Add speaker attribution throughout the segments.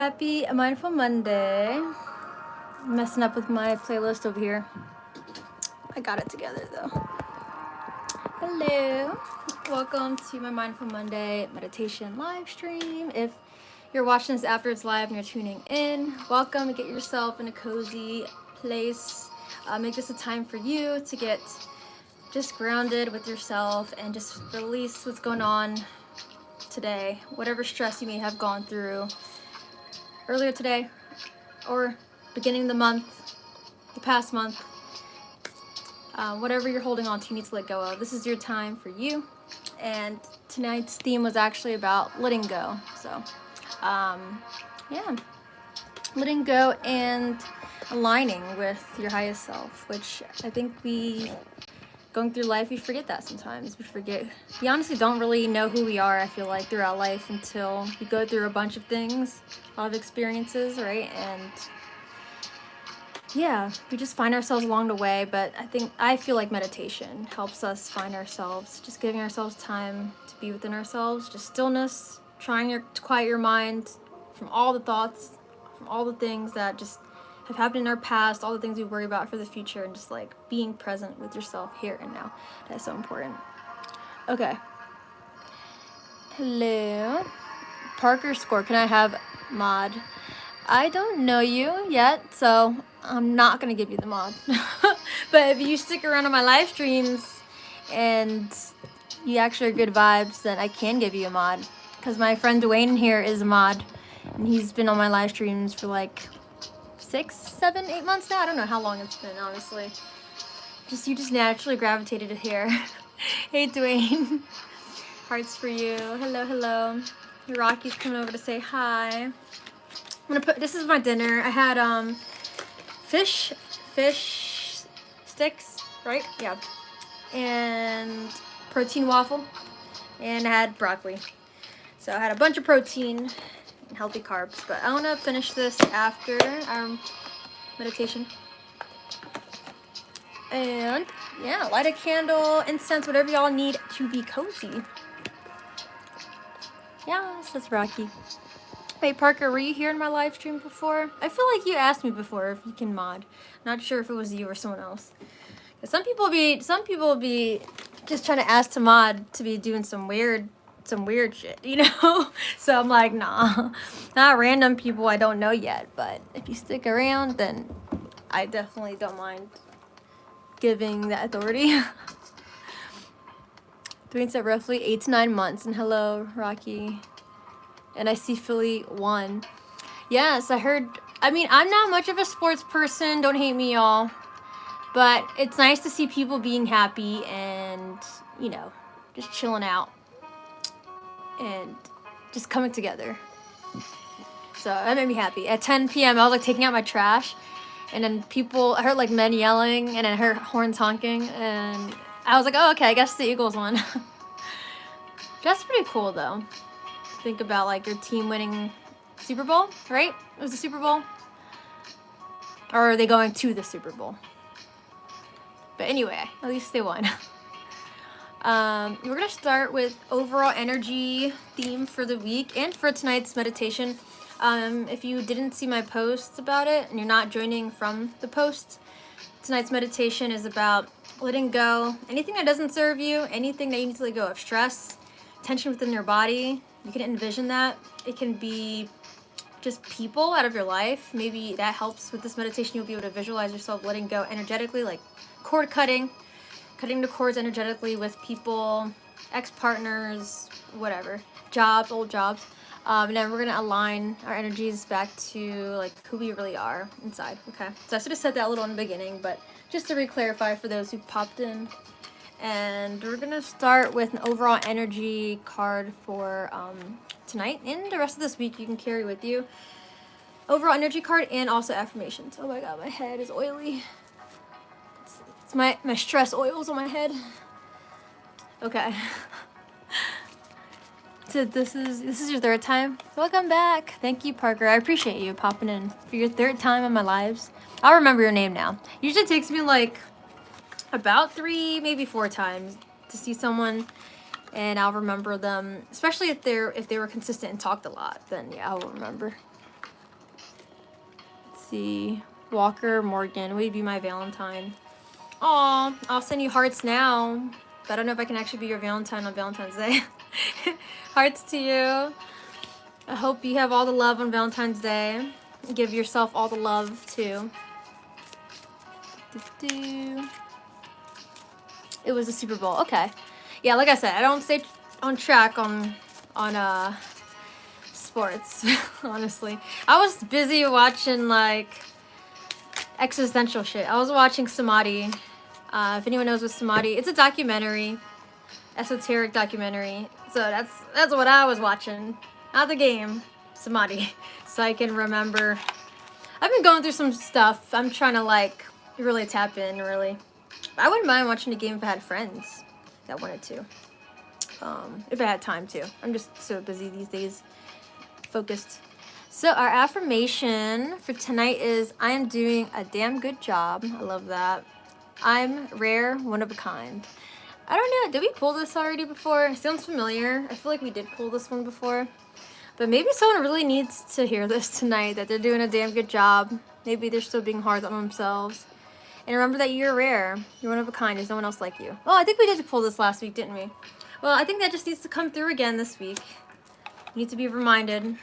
Speaker 1: Happy Mindful Monday. I'm messing up with my playlist over here. I got it together though. Hello. Welcome to my Mindful Monday meditation live stream. If you're watching this after it's live and you're tuning in, welcome. Get yourself in a cozy place. Make this a time for you to get just grounded with yourself and just release what's going on today. Whatever stress you may have gone through earlier today or beginning of the month, the past month, whatever you're holding on to, you need to let go of. This is your time for you. And tonight's theme was actually about letting go. So, yeah, letting go and aligning with your highest self, which I think going through life, we forget that sometimes. We honestly don't really know who we are, I feel like, throughout life until we go through a bunch of things, a lot of experiences, right? And yeah, we just find ourselves along the way. But I feel like meditation helps us find ourselves, just giving ourselves time to be within ourselves, just stillness, trying to quiet your mind from all the thoughts, from all the things that just have happened in our past, all the things we worry about for the future, and just like being present with yourself here and now. That's so important. Okay. Hello. Parker Score, can I have mod? I don't know you yet, so I'm not gonna give you the mod. But if you stick around on my live streams and you actually are good vibes, then I can give you a mod. Because my friend Dwayne here is a mod, and he's been on my live streams for like 6, 7, 8 months now. I don't know how long it's been, honestly. You just naturally gravitated to here. Hey Dwayne. Hearts for you. Hello. Rocky's coming over to say hi. This is my dinner. I had fish sticks, right? Yeah. And protein waffle. And I had broccoli. So I had a bunch of protein and healthy carbs, but I want to finish this after our meditation. And yeah, light a candle, incense, whatever y'all need to be cozy. Yes, that's Rocky. Hey Parker, were you here in my live stream before? I feel like you asked me before if you can mod. Not sure if it was you or someone else. Some people be just trying to ask to mod to be doing some weird shit, you know? So I'm like, nah, not random people I don't know yet. But if you stick around, then I definitely don't mind giving that authority. Dwayne said roughly 8 to 9 months. And hello, Rocky. And I see Philly won. Yes, I heard. I mean, I'm not much of a sports person. Don't hate me, y'all. But it's nice to see people being happy and, you know, just chilling out and just coming together. So that made me happy. At 10 p.m., I was like taking out my trash, and then I heard like men yelling, and I heard horns honking, and I was like, oh, okay, I guess the Eagles won. That's pretty cool, though. Think about like your team winning Super Bowl, right? It was the Super Bowl. Or are they going to the Super Bowl? But anyway, at least they won. We're going to start with overall energy theme for the week and for tonight's meditation. If you didn't see my posts about it and you're not joining from the posts, tonight's meditation is about letting go. Anything that doesn't serve you, anything that you need to let go of, stress, tension within your body. You can envision that. It can be just people out of your life. Maybe that helps with this meditation. You'll be able to visualize yourself letting go energetically, like cord cutting the cords energetically with people, ex-partners, whatever, jobs, old jobs. And then we're going to align our energies back to like who we really are inside. Okay. So I should have said that a little in the beginning, but just to re-clarify for those who popped in. And we're going to start with an overall energy card for tonight. And the rest of this week you can carry with you. Overall energy card and also affirmations. Oh my god, my head is oily. It's my stress oils on my head. Okay. So this is your third time. Welcome back. Thank you, Parker. I appreciate you popping in for your third time on my lives. I'll remember your name now. Usually it takes me like about 3, maybe 4 times to see someone, and I'll remember them. Especially if they were consistent and talked a lot, then yeah, I will remember. see. Walker Morgan, will you be my Valentine? Aw, I'll send you hearts now. But I don't know if I can actually be your Valentine on Valentine's Day. Hearts to you. I hope you have all the love on Valentine's Day. Give yourself all the love too. It was the Super Bowl. Okay. Yeah, like I said, I don't stay on track on sports, honestly. I was busy watching like existential shit. I was watching Samadhi. If anyone knows what Samadhi, it's a documentary, esoteric documentary. So that's what I was watching, not the game, Samadhi. So I can remember. I've been going through some stuff. I'm trying to like really tap in, really. I wouldn't mind watching a game if I had friends that wanted to. If I had time to. I'm just so busy these days. Focused. So our affirmation for tonight is, I am doing a damn good job. I love that. I'm rare, one of a kind. I don't know, did we pull this already before? It sounds familiar. I feel like we did pull this one before. But maybe someone really needs to hear this tonight, that they're doing a damn good job. Maybe they're still being hard on themselves. And remember that you're rare. You're one of a kind. There's no one else like you. Oh, I think we did pull this last week, didn't we? Well, I think that just needs to come through again this week. You need to be reminded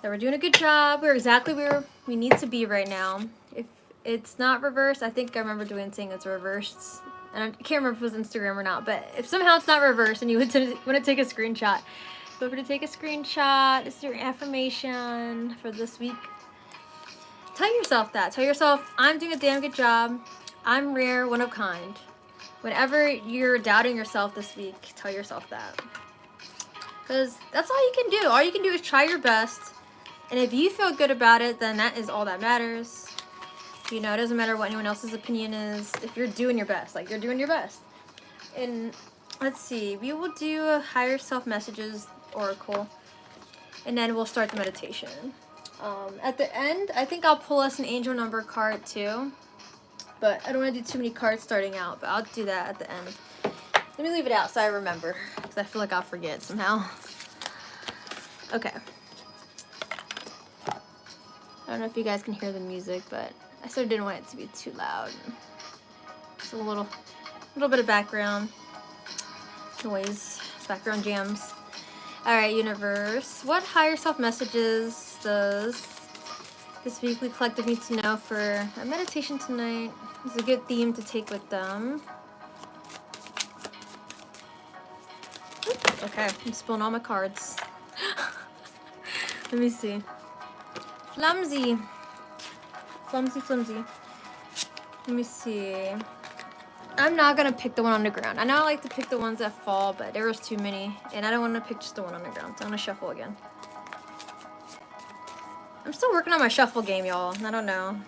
Speaker 1: that we're doing a good job. We're exactly where we need to be right now. If it's not reversed, I think I remember saying it's reversed. And I can't remember if it was Instagram or not. But if somehow it's not reversed and you want to take a screenshot, feel free to take a screenshot. It's your affirmation for this week. Tell yourself that. Tell yourself, I'm doing a damn good job. I'm rare, one of a kind. Whenever you're doubting yourself this week, tell yourself that. Because that's all you can do. All you can do is try your best. And if you feel good about it, then that is all that matters. You know, it doesn't matter what anyone else's opinion is. If you're doing your best, like you're doing your best. And let's see, we will do a higher self messages oracle. And then we'll start the meditation. At the end, I think I'll pull us an angel number card too. But I don't want to do too many cards starting out, but I'll do that at the end. Let me leave it out so I remember, because I feel like I'll forget somehow. Okay. I don't know if you guys can hear the music, but I sort of didn't want it to be too loud. Just a little bit of background noise, background jams. Alright, universe. What higher self messages does this weekly collective need to know for a meditation tonight? It's a good theme to take with them. Okay, I'm spilling all my cards. Let me see. Flimsy. Flimsy. Let me see. I'm not gonna pick the one on the ground. I know I like to pick the ones that fall, but there was too many. And I don't want to pick just the one on the ground. So I'm gonna shuffle again. I'm still working on my shuffle game, y'all. I don't know.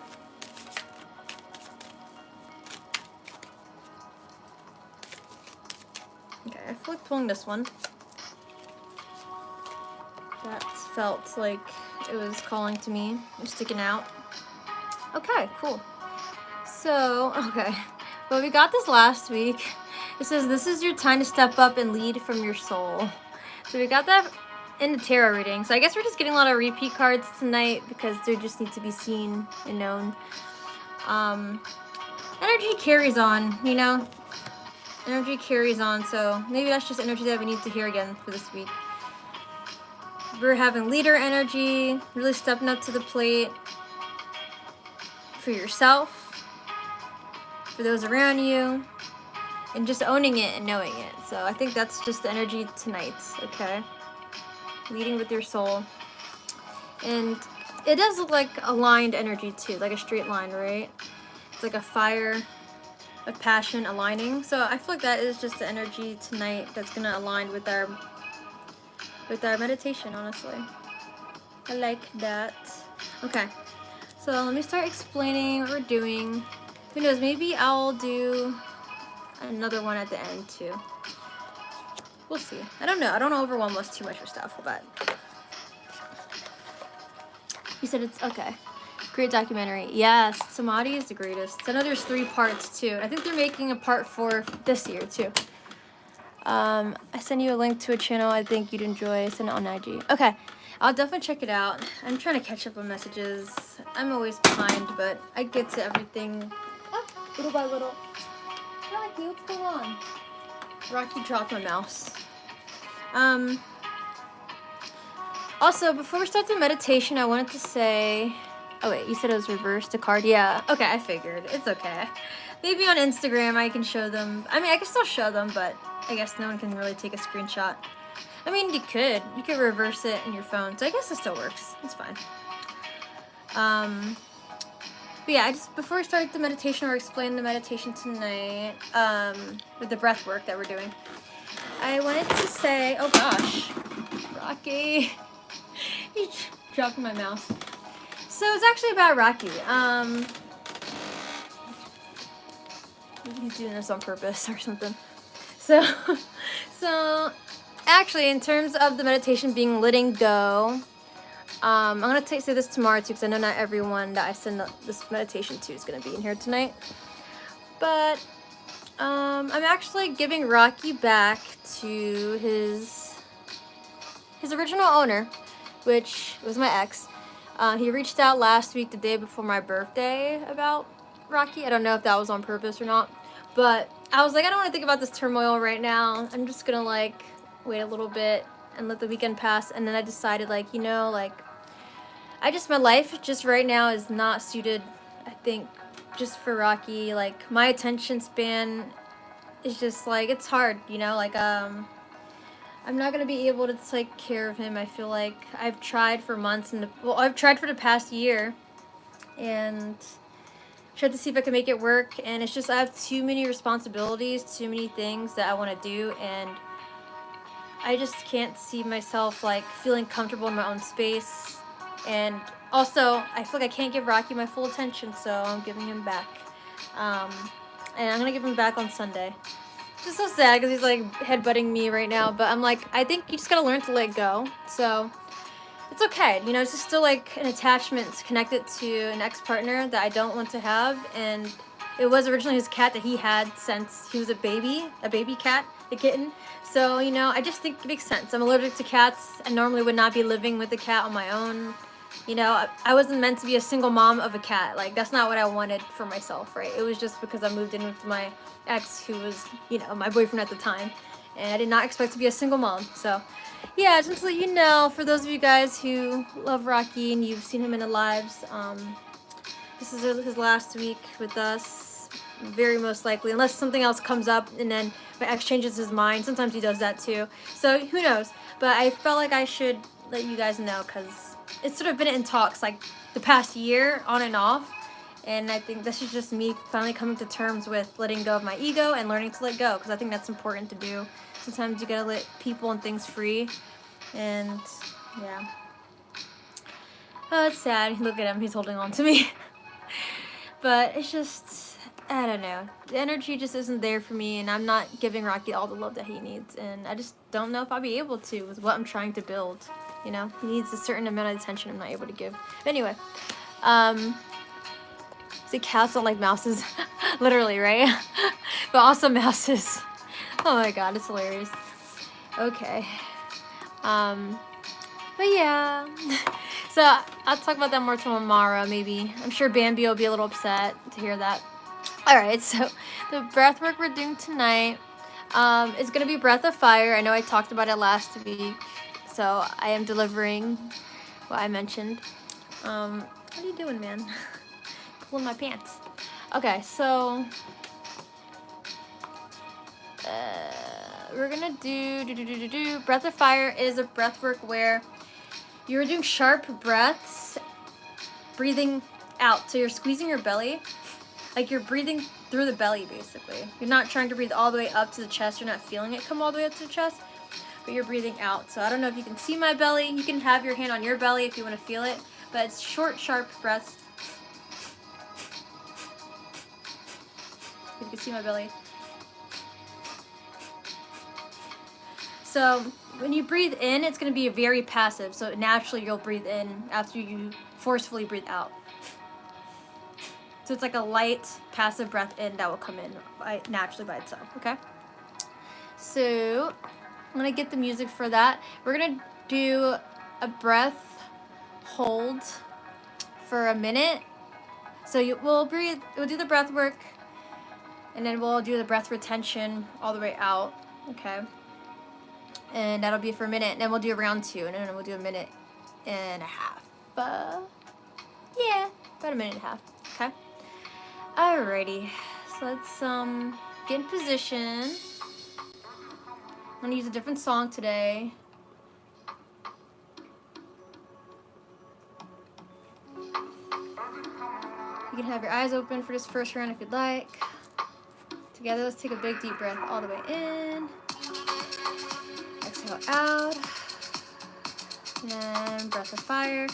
Speaker 1: Okay, I feel like pulling this one. That felt like it was calling to me. It was sticking out. Okay, cool. So, okay. Well, we got this last week. It says, this is your time to step up and lead from your soul. So we got that in the tarot reading. So I guess we're just getting a lot of repeat cards tonight because they just need to be seen and known. Energy carries on, you know? Energy carries on, so maybe that's just energy that we need to hear again for this week. We're having leader energy, really stepping up to the plate for yourself, for those around you, and just owning it and knowing it. So I think that's just the energy tonight, okay? Leading with your soul. And it does look like aligned energy too, like a straight line, right? It's like a fire of passion aligning. So I feel like that is just the energy tonight that's gonna align with our meditation, honestly. I like that. Okay, so let me start explaining what we're doing. Who knows, maybe I'll do another one at the end too. We'll see. I don't know. I don't overwhelm us too much with stuff, but you said it's okay. Great documentary. Yes, Samadhi is the greatest. I know there's 3 parts too. I think they're making a part 4 this year too. I sent you a link to a channel I think you'd enjoy. Send it on IG. Okay, I'll definitely check it out. I'm trying to catch up on messages. I'm always behind, but I get to everything little by little. Rocky, what's going on? Rocky dropped my mouse. Also, before we start the meditation, I wanted to say... Oh, wait, you said it was reversed, a card? Yeah, okay, I figured. It's okay. Maybe on Instagram I can show them. I mean, I can still show them, but I guess no one can really take a screenshot. I mean, you could. You could reverse it in your phone, so I guess it still works. It's fine. But yeah, before we start the meditation or explain the meditation tonight, with the breath work that we're doing, I wanted to say, oh gosh, Rocky, he's dropping my mouse. So it's actually about Rocky. He's doing this on purpose or something. So actually, in terms of the meditation being letting go, I'm going to say this tomorrow too, because I know not everyone that I send this meditation to is going to be in here tonight. But I'm actually giving Rocky back to his original owner, which was my ex. He reached out last week, the day before my birthday, about Rocky. I don't know if that was on purpose or not, but I was like, I don't want to think about this turmoil right now. I'm just gonna like wait a little bit and let the weekend pass. And then I decided, like, you know, like, my life just right now is not suited, I think, just for Rocky. Like, my attention span is just like, it's hard, you know, like, I'm not going to be able to take care of him. I feel like I've tried for months, I've tried for the past year, and tried to see if I can make it work, and it's just I have too many responsibilities, too many things that I want to do, and I just can't see myself, like, feeling comfortable in my own space. And also, I feel like I can't give Rocky my full attention, so I'm giving him back. And I'm going to give him back on Sunday. It's just so sad because he's like headbutting me right now, but I'm like, I think you just gotta learn to let go. So it's okay, you know, it's just still like an attachment connected to an ex-partner that I don't want to have. And it was originally his cat that he had since he was a baby cat, a kitten. So, you know, I just think it makes sense. I'm allergic to cats. I normally would not be living with a cat on my own. You know, I wasn't meant to be a single mom of a cat. Like, that's not what I wanted for myself, right? It was just because I moved in with my ex, who was, you know, my boyfriend at the time. And I did not expect to be a single mom. So, yeah, just to let you know, for those of you guys who love Rocky and you've seen him in the lives, this is his last week with us, very most likely, unless something else comes up and then my ex changes his mind. Sometimes he does that too. So, who knows? But I felt like I should let you guys know, because it's sort of been in talks like the past year, on and off, and I think this is just me finally coming to terms with letting go of my ego and learning to let go, because I think that's important to do. Sometimes you gotta let people and things free, and yeah. Oh, it's sad. Look at him, he's holding on to me. But it's just, I don't know, the energy just isn't there for me, and I'm not giving Rocky all the love that he needs, and I just don't know if I'll be able to with what I'm trying to build. You know, he needs a certain amount of attention I'm not able to give. But anyway, see, cats don't like mouses, literally, right? But also mouses. Oh my god, it's hilarious. Okay. But yeah. So I'll talk about that more tomorrow, maybe. I'm sure Bambi will be a little upset to hear that. Alright, so the breath work we're doing tonight is going to be Breath of Fire. I know I talked about it last week, so I am delivering what I mentioned. What are you doing, man? Pulling my pants. Okay, so we're gonna do Breath of Fire is a breath work where you're doing sharp breaths, breathing out. So you're squeezing your belly, like you're breathing through the belly, basically. You're not trying to breathe all the way up to the chest. You're not feeling it come all the way up to the chest, but you're breathing out. So I don't know if you can see my belly. You can have your hand on your belly if you want to feel it, but it's short, sharp breaths. You can see my belly. So when you breathe in, it's going to be very passive. So naturally you'll breathe in after you forcefully breathe out. So it's like a light, passive breath in that will come in naturally by itself, okay? So I'm going to get the music for that. We're going to do a breath hold for a minute. So we'll breathe, we'll do the breath work, and then we'll do the breath retention all the way out, okay? And that'll be for a minute, and then we'll do round 2, and then we'll do a minute and a half. Yeah, about a minute and a half, okay? Alrighty, so let's get in position. I'm gonna use a different song today. You can have your eyes open for this first round if you'd like. Together, let's take a big deep breath all the way in. Exhale out. And then breath of fire.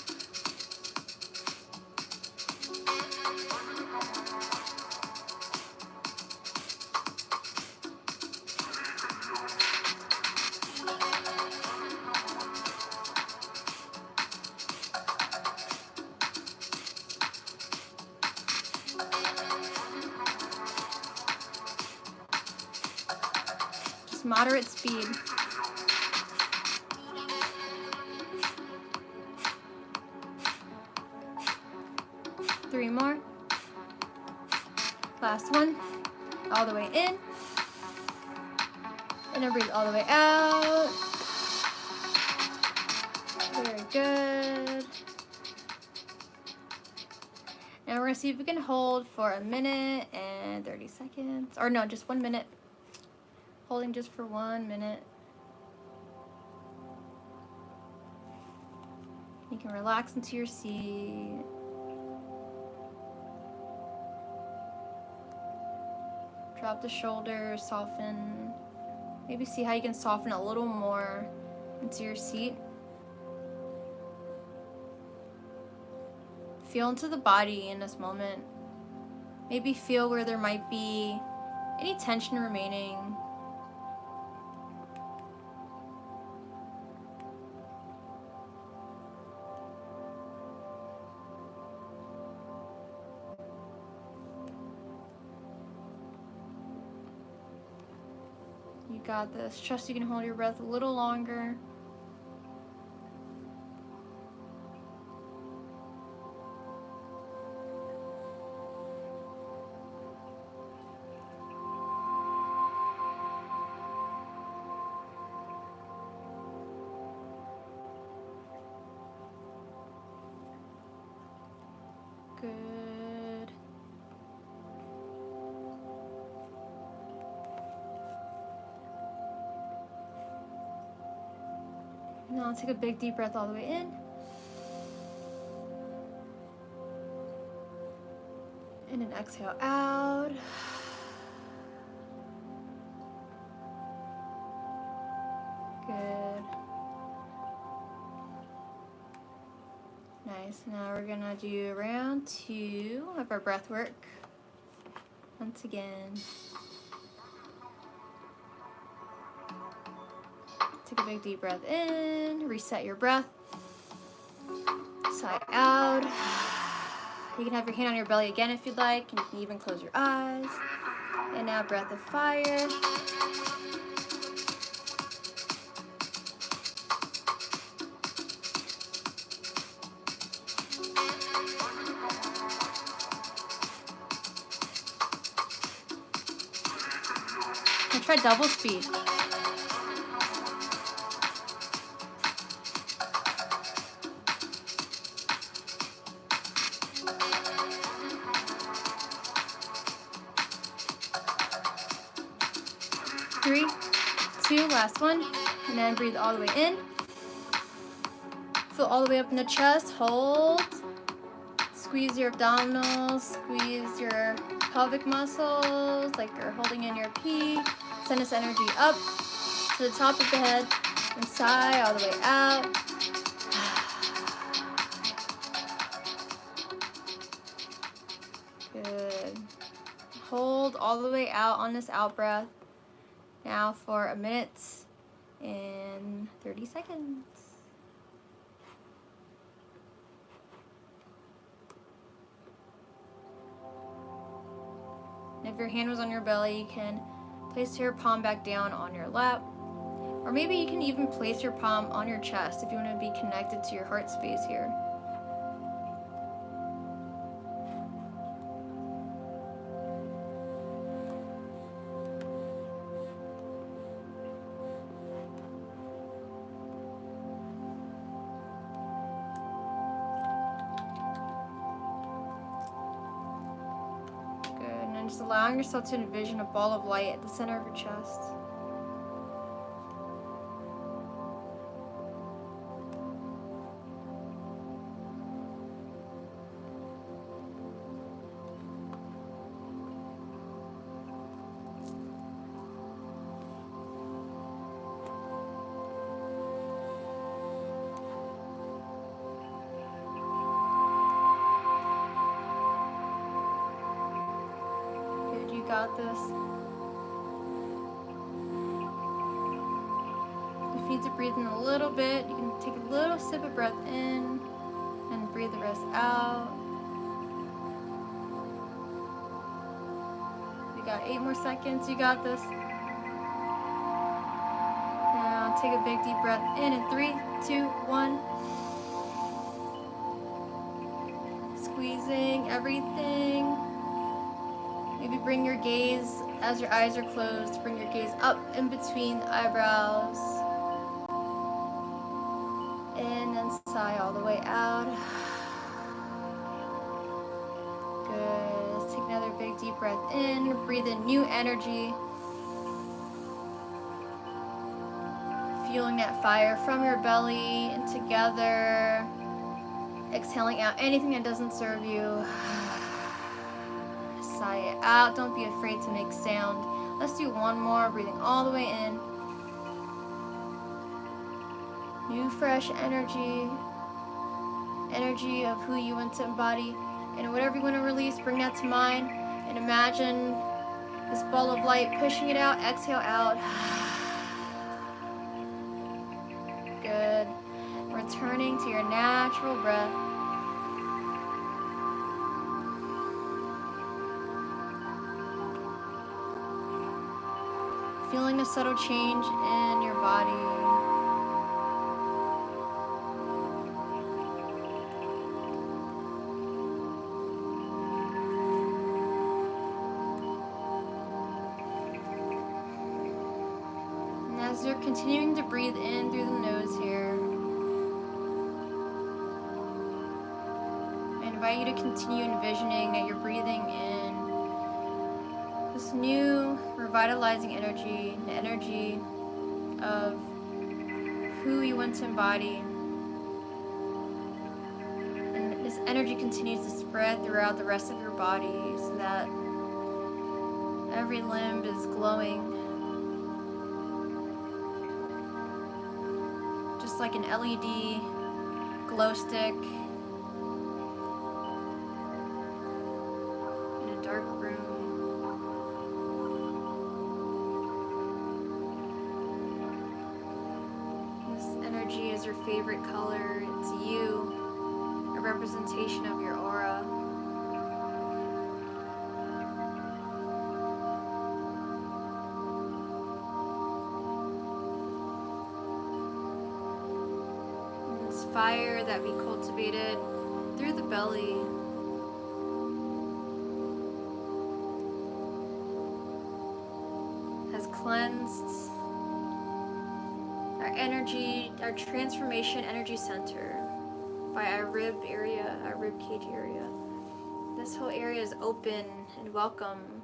Speaker 1: Moderate speed. Three more. Last one. All the way in. And then breathe all the way out. Very good. Now we're going to see if we can hold for a minute and 30 seconds. Or no, just 1 minute. Holding just for 1 minute. You can relax into your seat. Drop the shoulders, soften. Maybe see how you can soften a little more into your seat. Feel into the body in this moment. Maybe feel where there might be any tension remaining. You got this. Trust you can hold your breath a little longer. Good. Now take a big deep breath all the way in. And then exhale out. Good. Nice. Now we're gonna do round 2 of our breath work. Once again. Take a big deep breath in, reset your breath, sigh out. You can have your hand on your belly again if you'd like, and you can even close your eyes. And now breath of fire. And try double speed. Three, 2, last one, and then breathe all the way in. Fill all the way up in the chest, hold. Squeeze your abdominals, squeeze your pelvic muscles, like you're holding in your pee. Send this energy up to the top of the head, and sigh all the way out. Good. Hold all the way out on this out breath. Now for a minute and 30 seconds. And if your hand was on your belly, you can place your palm back down on your lap. Or maybe you can even place your palm on your chest if you want to be connected to your heart space here. and just allowing yourself to envision a ball of light at the center of your chest. You got this. If you need to breathe in a little bit, you can take a little sip of breath in and breathe the rest out. You got 8 more seconds. You got this. Now take a big deep breath in 3, 2, 1. Squeezing everything. Maybe bring your gaze, as your eyes are closed, bring your gaze up in between the eyebrows. In and sigh all the way out. Good. Let's take another big deep breath in. Breathe in new energy. Feeling that fire from your belly and together. Exhaling out anything that doesn't serve you. Sigh it out. Don't be afraid to make sound. Let's do one more. Breathing all the way in. New fresh energy. Energy of who you want to embody. And whatever you want to release, bring that to mind. And imagine this ball of light, pushing it out. Exhale out. Good. Returning to your natural breath. Feeling a subtle change in your body. And as you're continuing to breathe in through the nose here, I invite you to continue envisioning that you're breathing in this new revitalizing energy, the energy of who you want to embody. And this energy continues to spread throughout the rest of your body so that every limb is glowing. Just like an LED glow stick in a dark room. Is your favorite color. It's you, a representation of your aura. And this fire that we cultivated through the belly has cleansed our energy, our transformation energy center by our rib area, our rib cage area. This whole area is open and welcome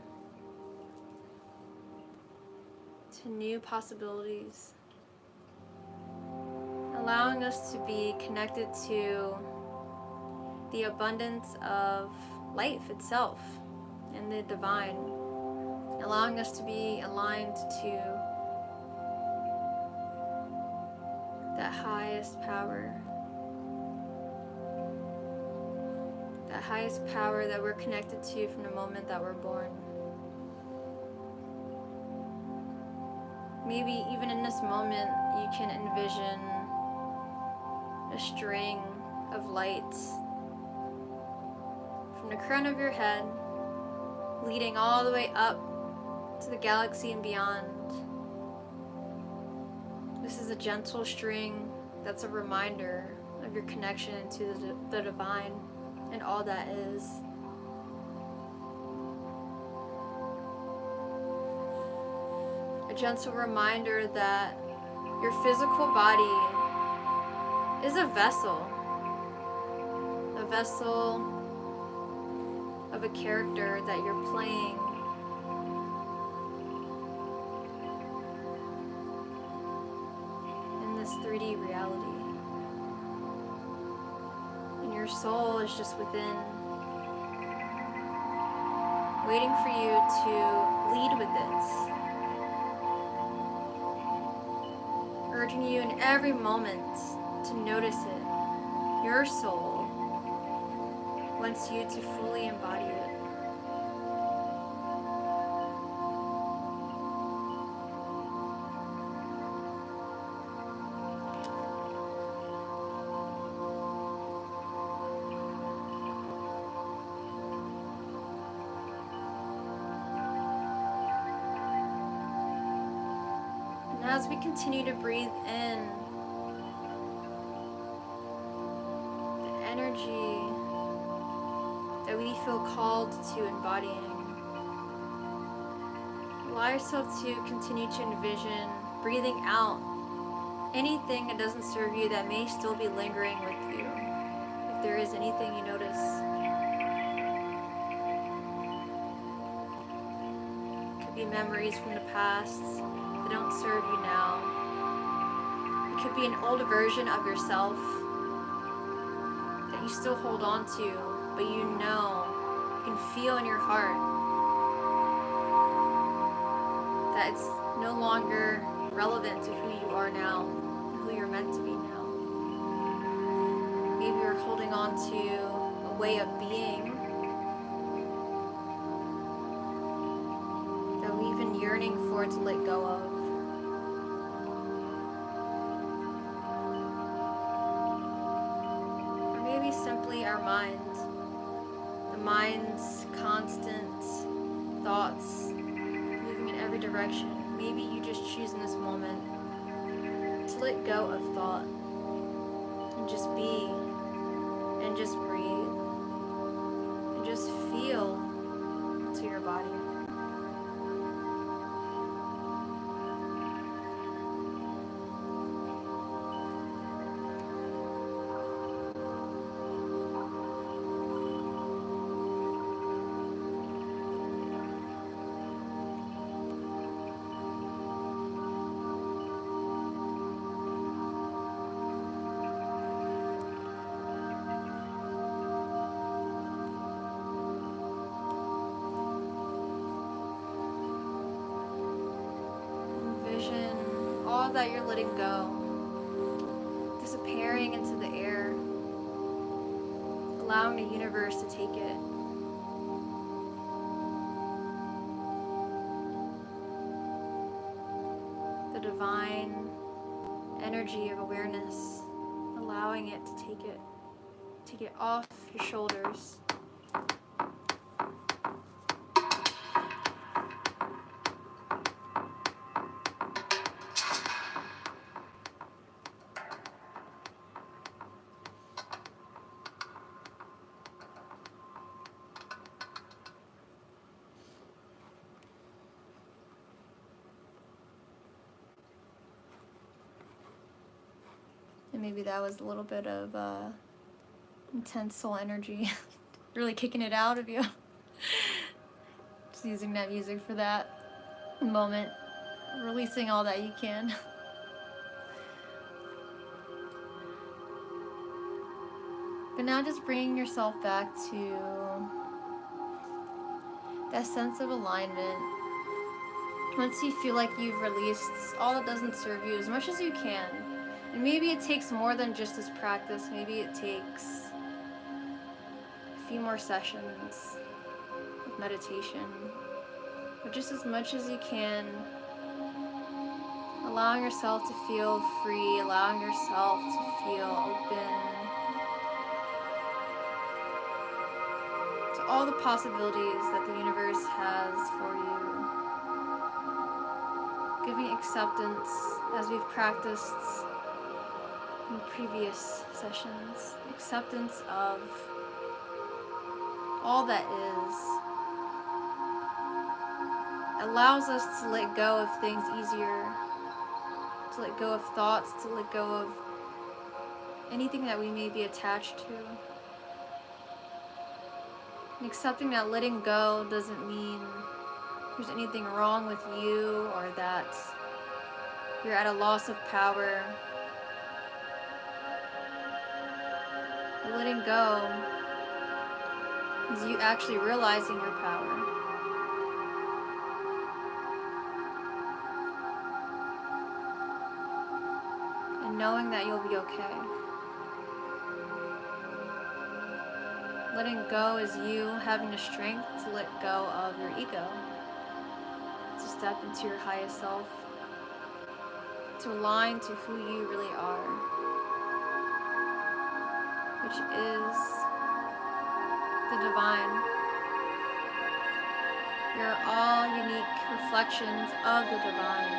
Speaker 1: to new possibilities, allowing us to be connected to the abundance of life itself and the divine, allowing us to be aligned to that highest power. That highest power that we're connected to from the moment that we're born. Maybe even in this moment, you can envision a string of lights from the crown of your head, leading all the way up to the galaxy and beyond. This is a gentle string that's a reminder of your connection to the divine and all that is. A gentle reminder that your physical body is a vessel of a character that you're playing 3D reality. And your soul is just within, waiting for you to lead with it, urging you in every moment to notice it. Your soul wants you to fully embody it. And as we continue to breathe in, the energy that we feel called to embodying, allow yourself to continue to envision breathing out anything that doesn't serve you that may still be lingering with you. If there is anything you notice, it could be memories from the past that don't serve you now. It could be an old version of yourself that you still hold on to, but you know, you can feel in your heart that it's no longer relevant to who you are now, who you're meant to be now. Maybe you're holding on to a way of being that we've been yearning for to let go of. Or maybe simply our mind. The mind's constant thoughts moving in every direction. Maybe you just choose in this moment to let go of thought and just be and just breathe and just feel into your body. All that you're letting go, disappearing into the air, allowing the universe to take it. The divine energy of awareness, allowing it to take it off your shoulders. And maybe that was a little bit of intense soul energy, really kicking it out of you. Just using that music for that moment, releasing all that you can. But now just bringing yourself back to that sense of alignment. Once you feel like you've released all that doesn't serve you as much as you can, and maybe it takes more than just this practice, maybe it takes a few more sessions of meditation, but just as much as you can, allowing yourself to feel free, allowing yourself to feel open to all the possibilities that the universe has for you. Giving acceptance as we've practiced in previous sessions. Acceptance of all that is. Allows us to let go of things easier. To let go of thoughts, to let go of anything that we may be attached to. And accepting that letting go doesn't mean there's anything wrong with you or that you're at a loss of power. letting go is you actually realizing your power. And knowing that you'll be okay. Letting go is you having the strength to let go of your ego. To step into your highest self. To align to who you really are. Which is the divine. You're all unique reflections of the divine.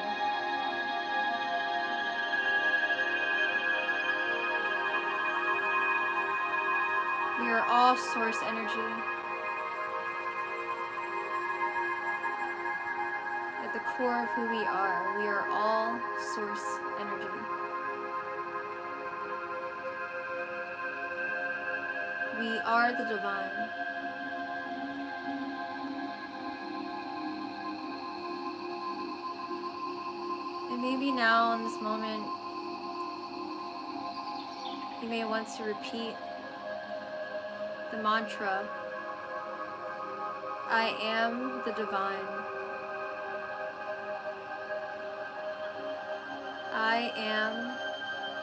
Speaker 1: We are all source energy. At the core of who we are all source energy. We are the divine. And maybe now in this moment, you may want to repeat the mantra, I am the divine. I am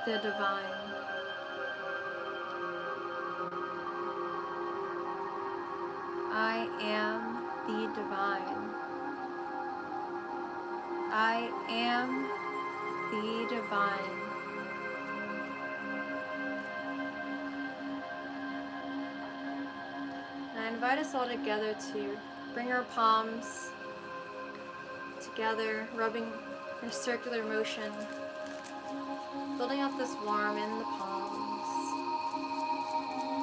Speaker 1: the divine. I am the divine. I am the divine. And I invite us all together to bring our palms together, rubbing in a circular motion, building up this warmth in the palms.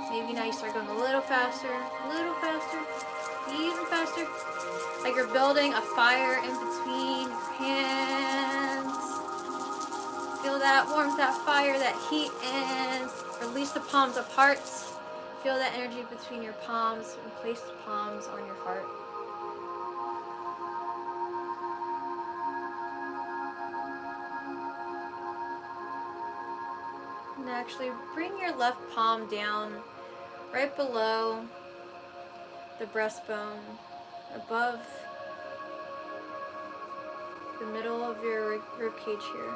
Speaker 1: Maybe now you start going a little faster, even faster. Like you're building a fire in between your hands. Feel that warmth, that fire, that heat, and release the palms apart. Feel that energy between your palms and place the palms on your heart. And actually bring your left palm down right below the breastbone, above the middle of your rib cage here.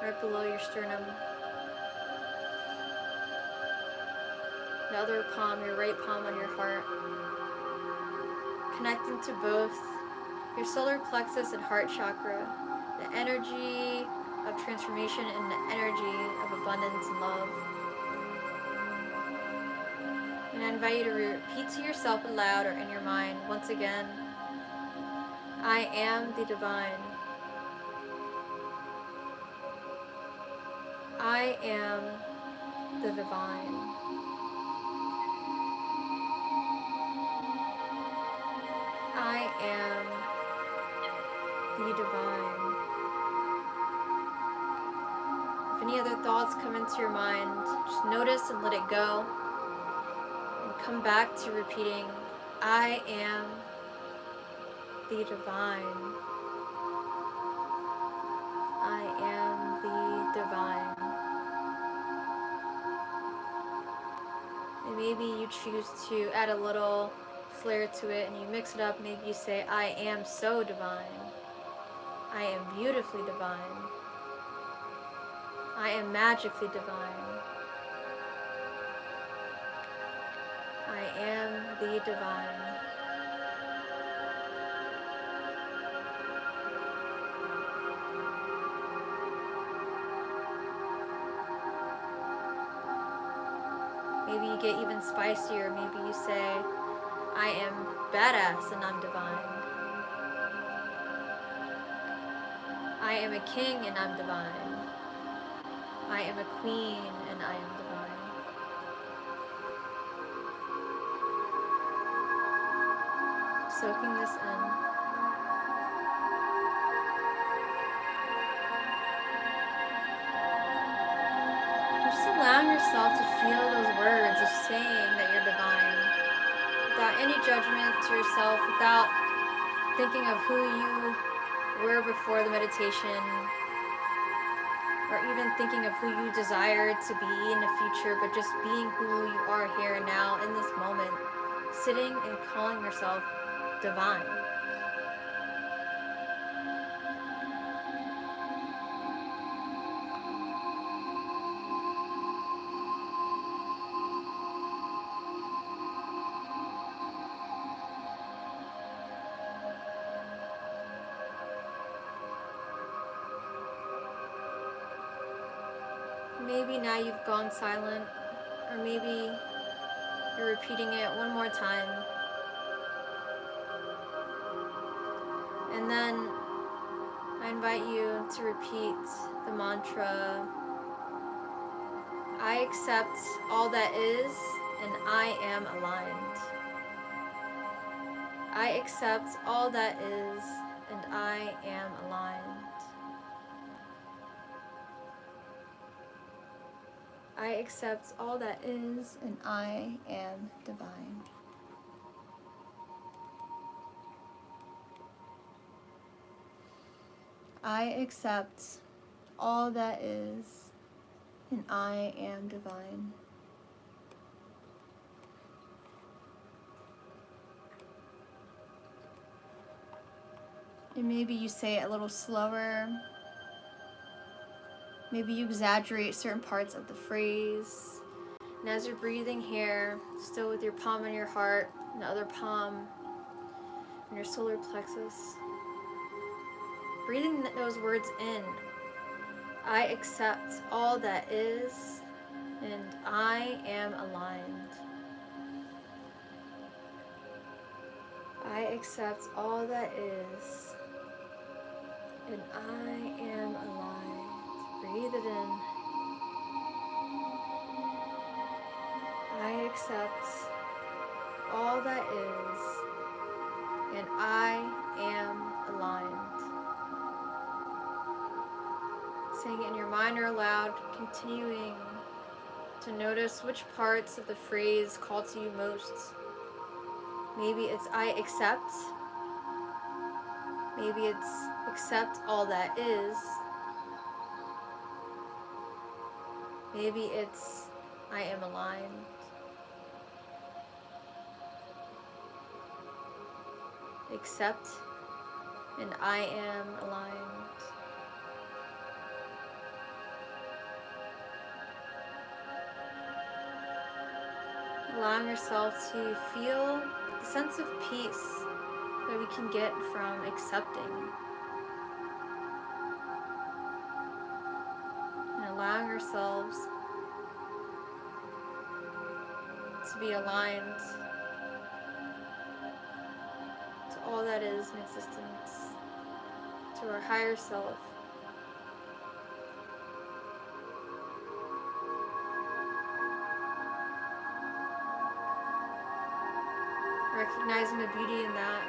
Speaker 1: Right below your sternum. The other palm, your right palm on your heart. Connecting to both your solar plexus and heart chakra. The energy of transformation and the energy of abundance and love. And I invite you to repeat to yourself aloud or in your mind once again, I am the divine. I am the divine. I am the divine. If any other thoughts come into your mind, just notice and let it go. And come back to repeating, I am the divine. I am the divine. And maybe you choose to add a little flair to it and you mix it up. Maybe you say, I am so divine. I am beautifully divine. I am magically divine. I am the divine. Maybe you get even spicier. Maybe you say, I am badass and I'm divine. I am a king and I'm divine. I am a queen and I am divine. Soaking this in. Just allowing yourself to feel those words of saying that you're divine. Without any judgment to yourself, without thinking of who you were before the meditation, or even thinking of who you desire to be in the future, but just being who you are here and now in this moment, sitting and calling yourself divine. Maybe now you've gone silent, or maybe you're repeating it one more time. And then I invite you to repeat the mantra, I accept all that is and I am aligned. I accept all that is and I am aligned. I accept all that is and I am divine. I accept all that is and I am divine. And maybe you say it a little slower. Maybe you exaggerate certain parts of the phrase. And as you're breathing here, still with your palm on your heart, and the other palm on your solar plexus, breathing those words in. I accept all that is, and I am aligned. I accept all that is, and I am aligned. Breathe it in. I accept all that is, and I am aligned. Saying it in your mind or aloud, continuing to notice which parts of the phrase call to you most. Maybe it's I accept. Maybe it's accept all that is. Maybe it's I am aligned. Accept and I am aligned. Allowing yourself to feel the sense of peace that we can get from accepting. And allowing ourselves to be aligned to all that is in existence, to our higher self. Recognizing the beauty in that.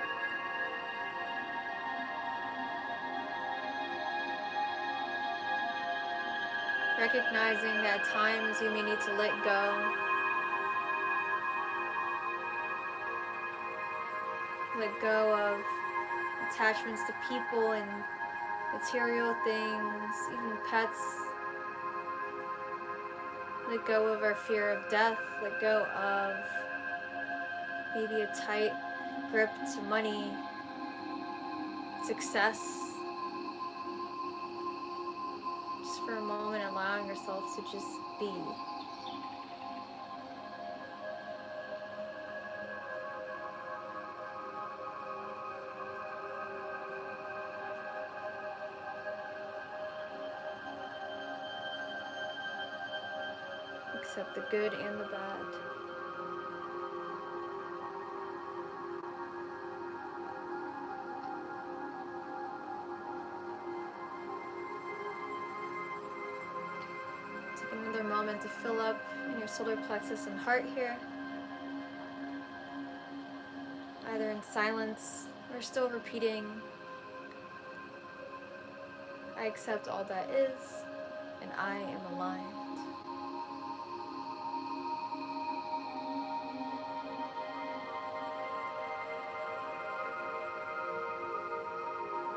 Speaker 1: Recognizing that at times we may need to let go. Let go of attachments to people and material things, even pets. Let go of our fear of death. Let go of maybe a tight grip to money, success. Just for a moment, allowing yourself to just be. Accept the good and the bad. Take another moment to fill up in your solar plexus and heart here, either in silence or still repeating, I accept all that is, and I am aligned.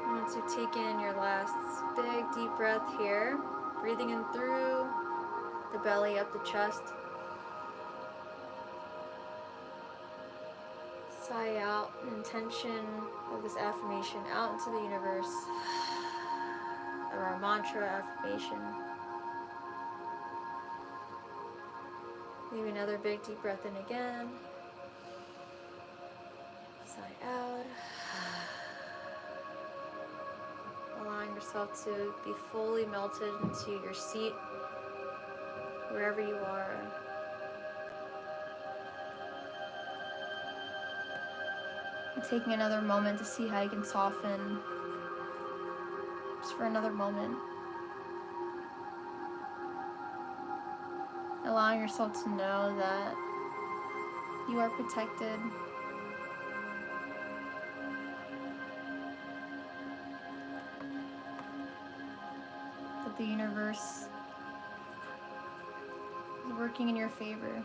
Speaker 1: Once you take in your last big deep breath here, breathing in through the belly, up the chest. Sigh out an intention of this affirmation out into the universe, or our mantra affirmation. Maybe another big deep breath in again. Sigh out. Allowing yourself to be fully melted into your seat, wherever you are. And taking another moment to see how you can soften, just for another moment. Allowing yourself to know that you are protected. That the universe is working in your favor.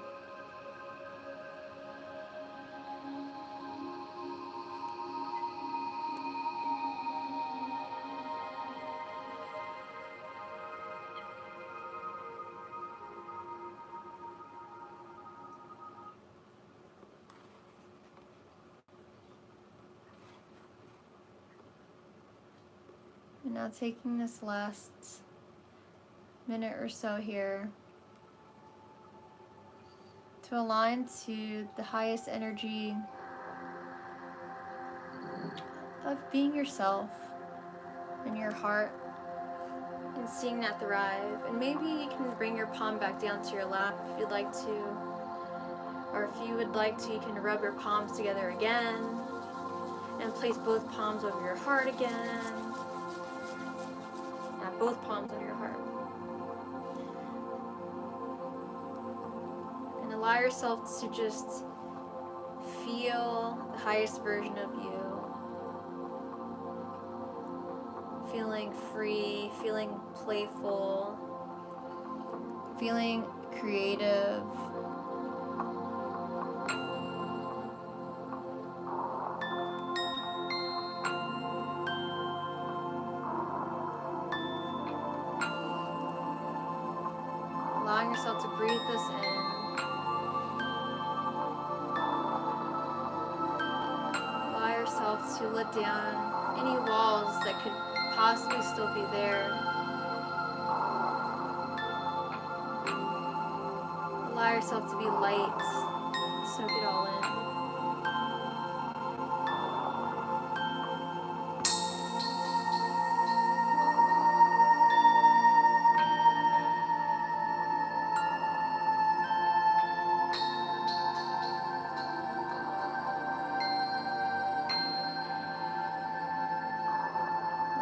Speaker 1: And now taking this last minute or so here to align to the highest energy of being yourself in your heart and seeing that thrive. And maybe you can bring your palm back down to your lap if you'd like to, or if you would like to, you can rub your palms together again and place both palms over your heart again. Both palms on your heart. And allow yourself to just feel the highest version of you. Feeling free, feeling playful, feeling creative. Allowing yourself to breathe this in. Allow yourself to let down any walls that could possibly still be there. Allow yourself to be light. Soak it all in.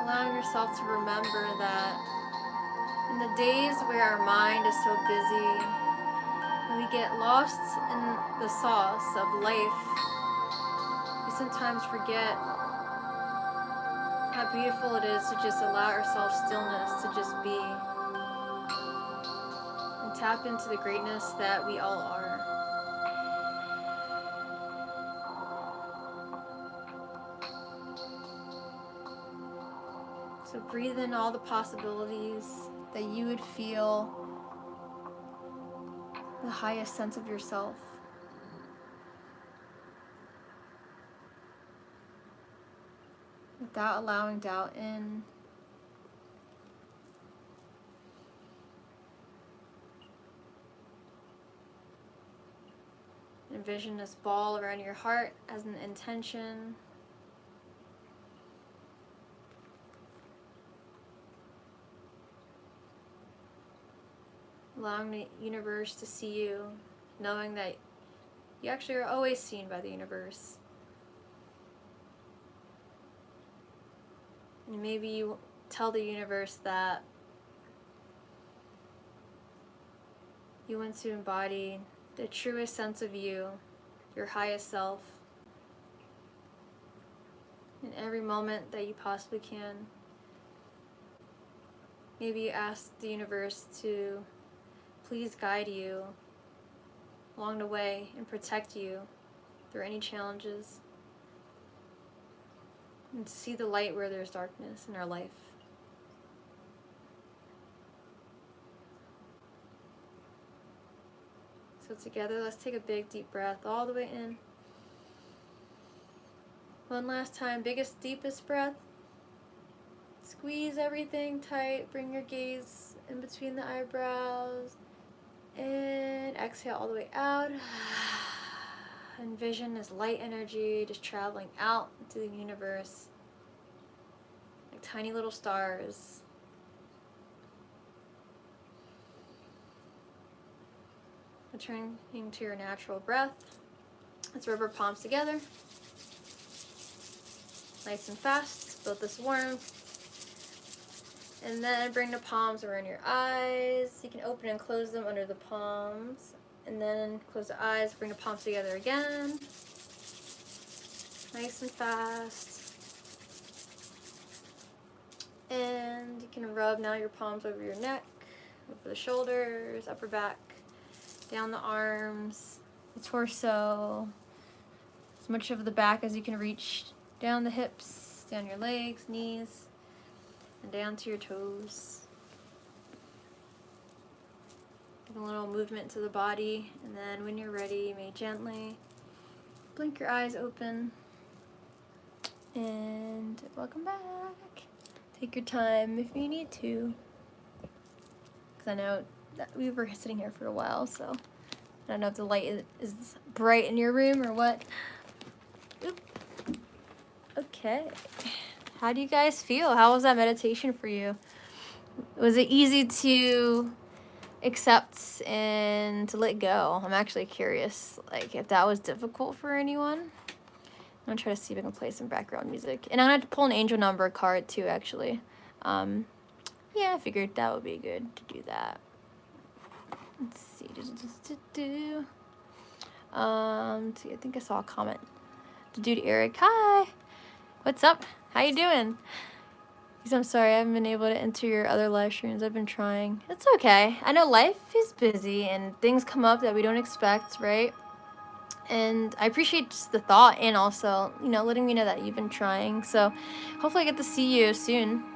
Speaker 1: Allowing yourself to remember that in the days where our mind is so busy, when we get lost in the sauce of life, we sometimes forget how beautiful it is to just allow ourselves stillness, to just be, and tap into the greatness that we all are. So breathe in all the possibilities that you would feel the highest sense of yourself. Without allowing doubt in. Envision this ball around your heart as an intention. Allowing the universe to see you, knowing that you actually are always seen by the universe. And maybe you tell the universe that you want to embody the truest sense of you, your highest self, in every moment that you possibly can. Maybe you ask the universe to please guide you along the way and protect you through any challenges, and to see the light where there's darkness in our life. So together, let's take a big deep breath all the way in. One last time, biggest, deepest breath. Squeeze everything tight, bring your gaze in between the eyebrows, and exhale all the way out. Envision this light energy just traveling out into the universe like tiny little stars. Returning to your natural breath. Let's rub our palms together. Nice and fast, build this warmth. And then bring the palms around your eyes. You can open and close them under the palms. And then close the eyes, bring the palms together again. Nice and fast. And you can rub now your palms over your neck, over the shoulders, upper back, down the arms, the torso, as much of the back as you can reach, down the hips, down your legs, knees, and down to your toes. Give a little movement to the body, and then when you're ready, you may gently blink your eyes open. And welcome back. Take your time if you need to, because I know that we were sitting here for a while, so I don't know if the light is bright in your room or what. Oop. Okay. How do you guys feel? How was that meditation for you? Was it easy to accept and to let go? I'm actually curious, like, if that was difficult for anyone. I'm gonna try to see if I can play some background music. And I'm gonna have to pull an angel number card too, actually. Yeah, I figured that would be good to do that. Let's see. I think I saw a comment. The dude Eric, hi. What's up? How you doing? I'm sorry, I haven't been able to enter your other live streams. I've been trying. It's okay. I know life is busy and things come up that we don't expect, right? And I appreciate just the thought and also, you know, letting me know that you've been trying. So hopefully I get to see you soon.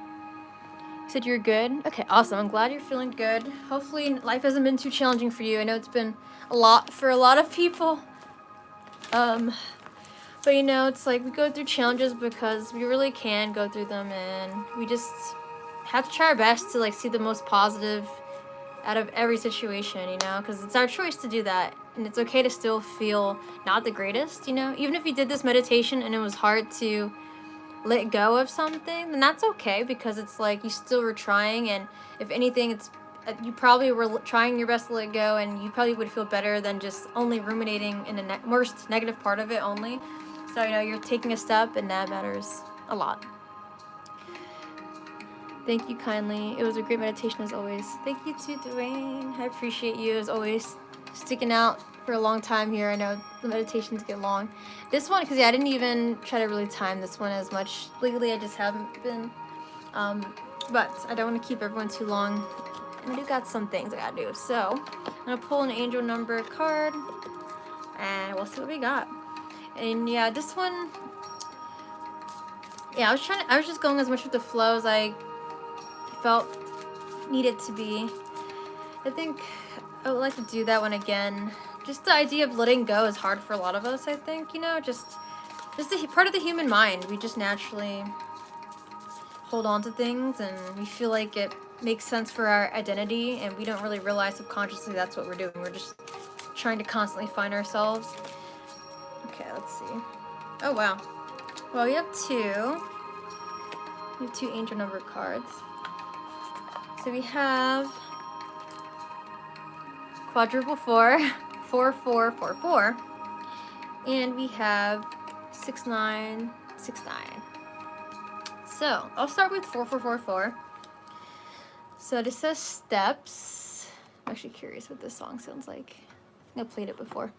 Speaker 1: You said you're good? Okay, awesome. I'm glad you're feeling good. Hopefully life hasn't been too challenging for you. I know it's been a lot for a lot of people. But you know, it's like we go through challenges because we really can go through them, and we just have to try our best to like see the most positive out of every situation, you know, because it's our choice to do that. And it's okay to still feel not the greatest, you know, even if you did this meditation and it was hard to let go of something, then that's okay, because it's like you still were trying, and if anything, it's you probably were trying your best to let go, and you probably would feel better than just only ruminating in the worst negative part of it only. So, you know, you're taking a step, and that matters a lot. Thank you kindly. It was a great meditation as always. Thank you too, Dwayne. I appreciate you as always sticking out for a long time here. I know the meditations get long. This one, because yeah, I didn't even try to really time this one as much. Legally, I just haven't been. But I don't want to keep everyone too long. And I do got some things I gotta do. So I'm gonna pull an angel number card, and we'll see what we got. And yeah, this one, yeah, I was just going as much with the flow as I felt needed to be. I think I would like to do that one again. Just the idea of letting go is hard for a lot of us, I think, you know, just the part of the human mind. We just naturally hold on to things, and we feel like it makes sense for our identity, and we don't really realize subconsciously that's what we're doing. We're just trying to constantly find ourselves. Okay, let's see. Oh, wow. Well, we have two angel number cards. So we have quadruple 4, 4444, and we have 6969. So I'll start with 4444. So this says steps. I'm actually curious what this song sounds like. I think I played it before.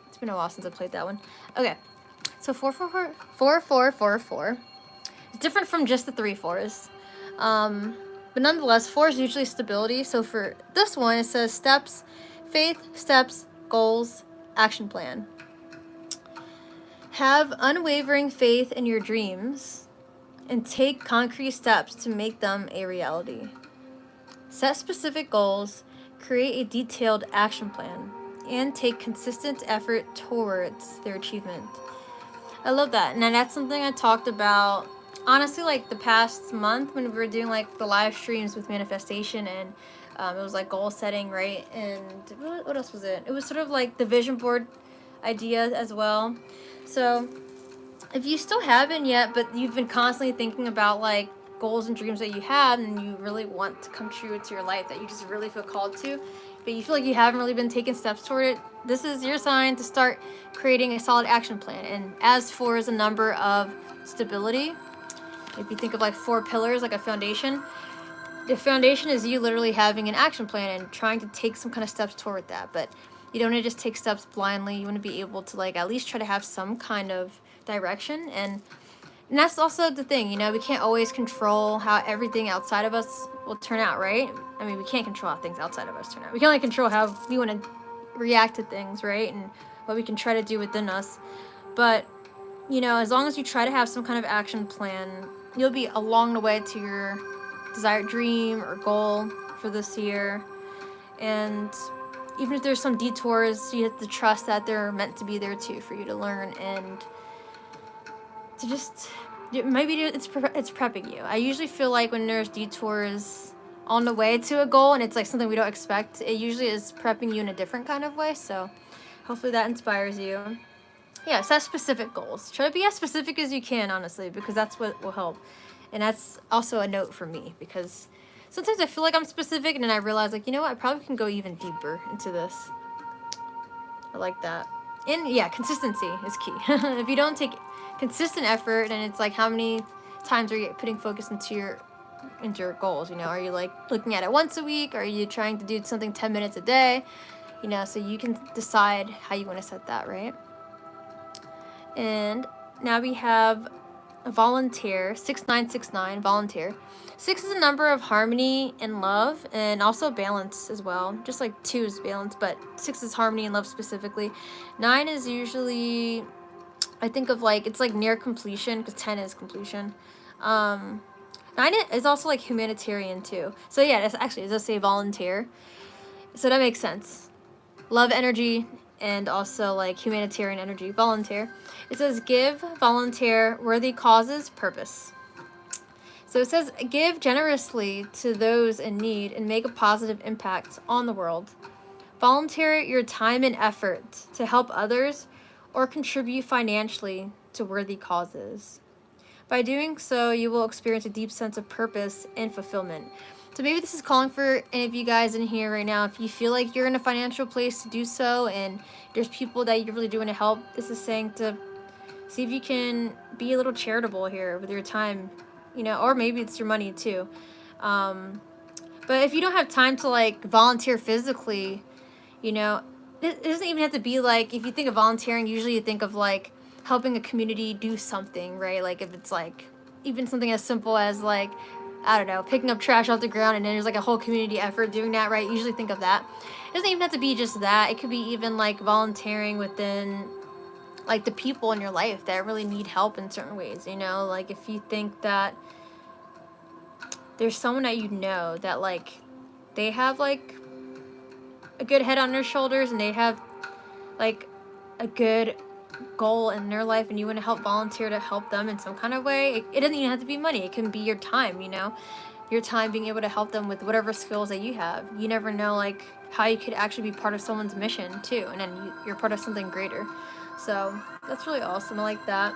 Speaker 1: It's been a while since I played that one. Okay, so 4444. It's different from just the 3 4s. But nonetheless, 4 is usually stability. So for this one, it says steps, faith, steps, goals, action plan. Have unwavering faith in your dreams and take concrete steps to make them a reality. Set specific goals, create a detailed action plan, and take consistent effort towards their achievement. I love that. And that's something I talked about, honestly, like the past month when we were doing like the live streams with manifestation, and it was like goal setting, right? And what else was it? It was sort of like the vision board idea as well. So if you still haven't yet, but you've been constantly thinking about like goals and dreams that you have and you really want to come true to your life, that you just really feel called to, but you feel like you haven't really been taking steps toward it, this is your sign to start creating a solid action plan. And as 4 is a number of stability, if you think of like 4 pillars, like a foundation, the foundation is you literally having an action plan and trying to take some kind of steps toward that. But you don't want to just take steps blindly. You want to be able to like at least try to have some kind of direction. And that's also the thing, you know, we can't always control how everything outside of us will turn out, right? I mean, we can't control how things outside of us turn out. We can only control how we want to react to things, right? And what we can try to do within us. But, you know, as long as you try to have some kind of action plan, you'll be along the way to your desired dream or goal for this year. And even if there's some detours, you have to trust that they're meant to be there too for you to learn and to just, maybe it's prepping you. I usually feel like when there's detours on the way to a goal and it's like something we don't expect, it usually is prepping you in a different kind of way. So hopefully that inspires you. Yeah, set specific goals. Try to be as specific as you can, honestly, because that's what will help. And that's also a note for me, because sometimes I feel like I'm specific and then I realize, like, you know what, I probably can go even deeper into this. I like that. And yeah, consistency is key. If you don't take consistent effort, and it's like, how many times are you putting focus into your goals? You know, are you like looking at it once a week? Are you trying to do something 10 minutes a day? You know, so you can decide how you want to set that, right? And now we have a volunteer, 6969, volunteer. 6 is a number of harmony and love, and also balance as well. Just like 2 is balance, but 6 is harmony and love specifically. 9 is usually, I think of like, it's like near completion, because 10 is completion. 9 is also like humanitarian too. So yeah, it's actually, it does say volunteer. So that makes sense. Love energy and also like humanitarian energy, volunteer. It says give, volunteer, worthy causes, purpose. So it says give generously to those in need and make a positive impact on the world. Volunteer your time and effort to help others or contribute financially to worthy causes. By doing so, you will experience a deep sense of purpose and fulfillment. So maybe this is calling for any of you guys in here right now. If you feel like you're in a financial place to do so and there's people that you really do want to help, this is saying to see if you can be a little charitable here with your time, you know, or maybe it's your money too. But if you don't have time to like volunteer physically, you know, it doesn't even have to be like, if you think of volunteering, usually you think of like helping a community do something, right? Like if it's like even something as simple as like, I don't know, picking up trash off the ground, and then there's like a whole community effort doing that, right? Usually think of that. It doesn't even have to be just that. It could be even like volunteering within like the people in your life that really need help in certain ways, you know? Like if you think that there's someone that you know that like they have like a good head on their shoulders and they have like a good goal in their life, and you want to help volunteer to help them in some kind of way, it doesn't even have to be money. It can be your time, you know, your time being able to help them with whatever skills that you have. You never know like how you could actually be part of someone's mission too, and then you're part of something greater. So that's really awesome. I like that.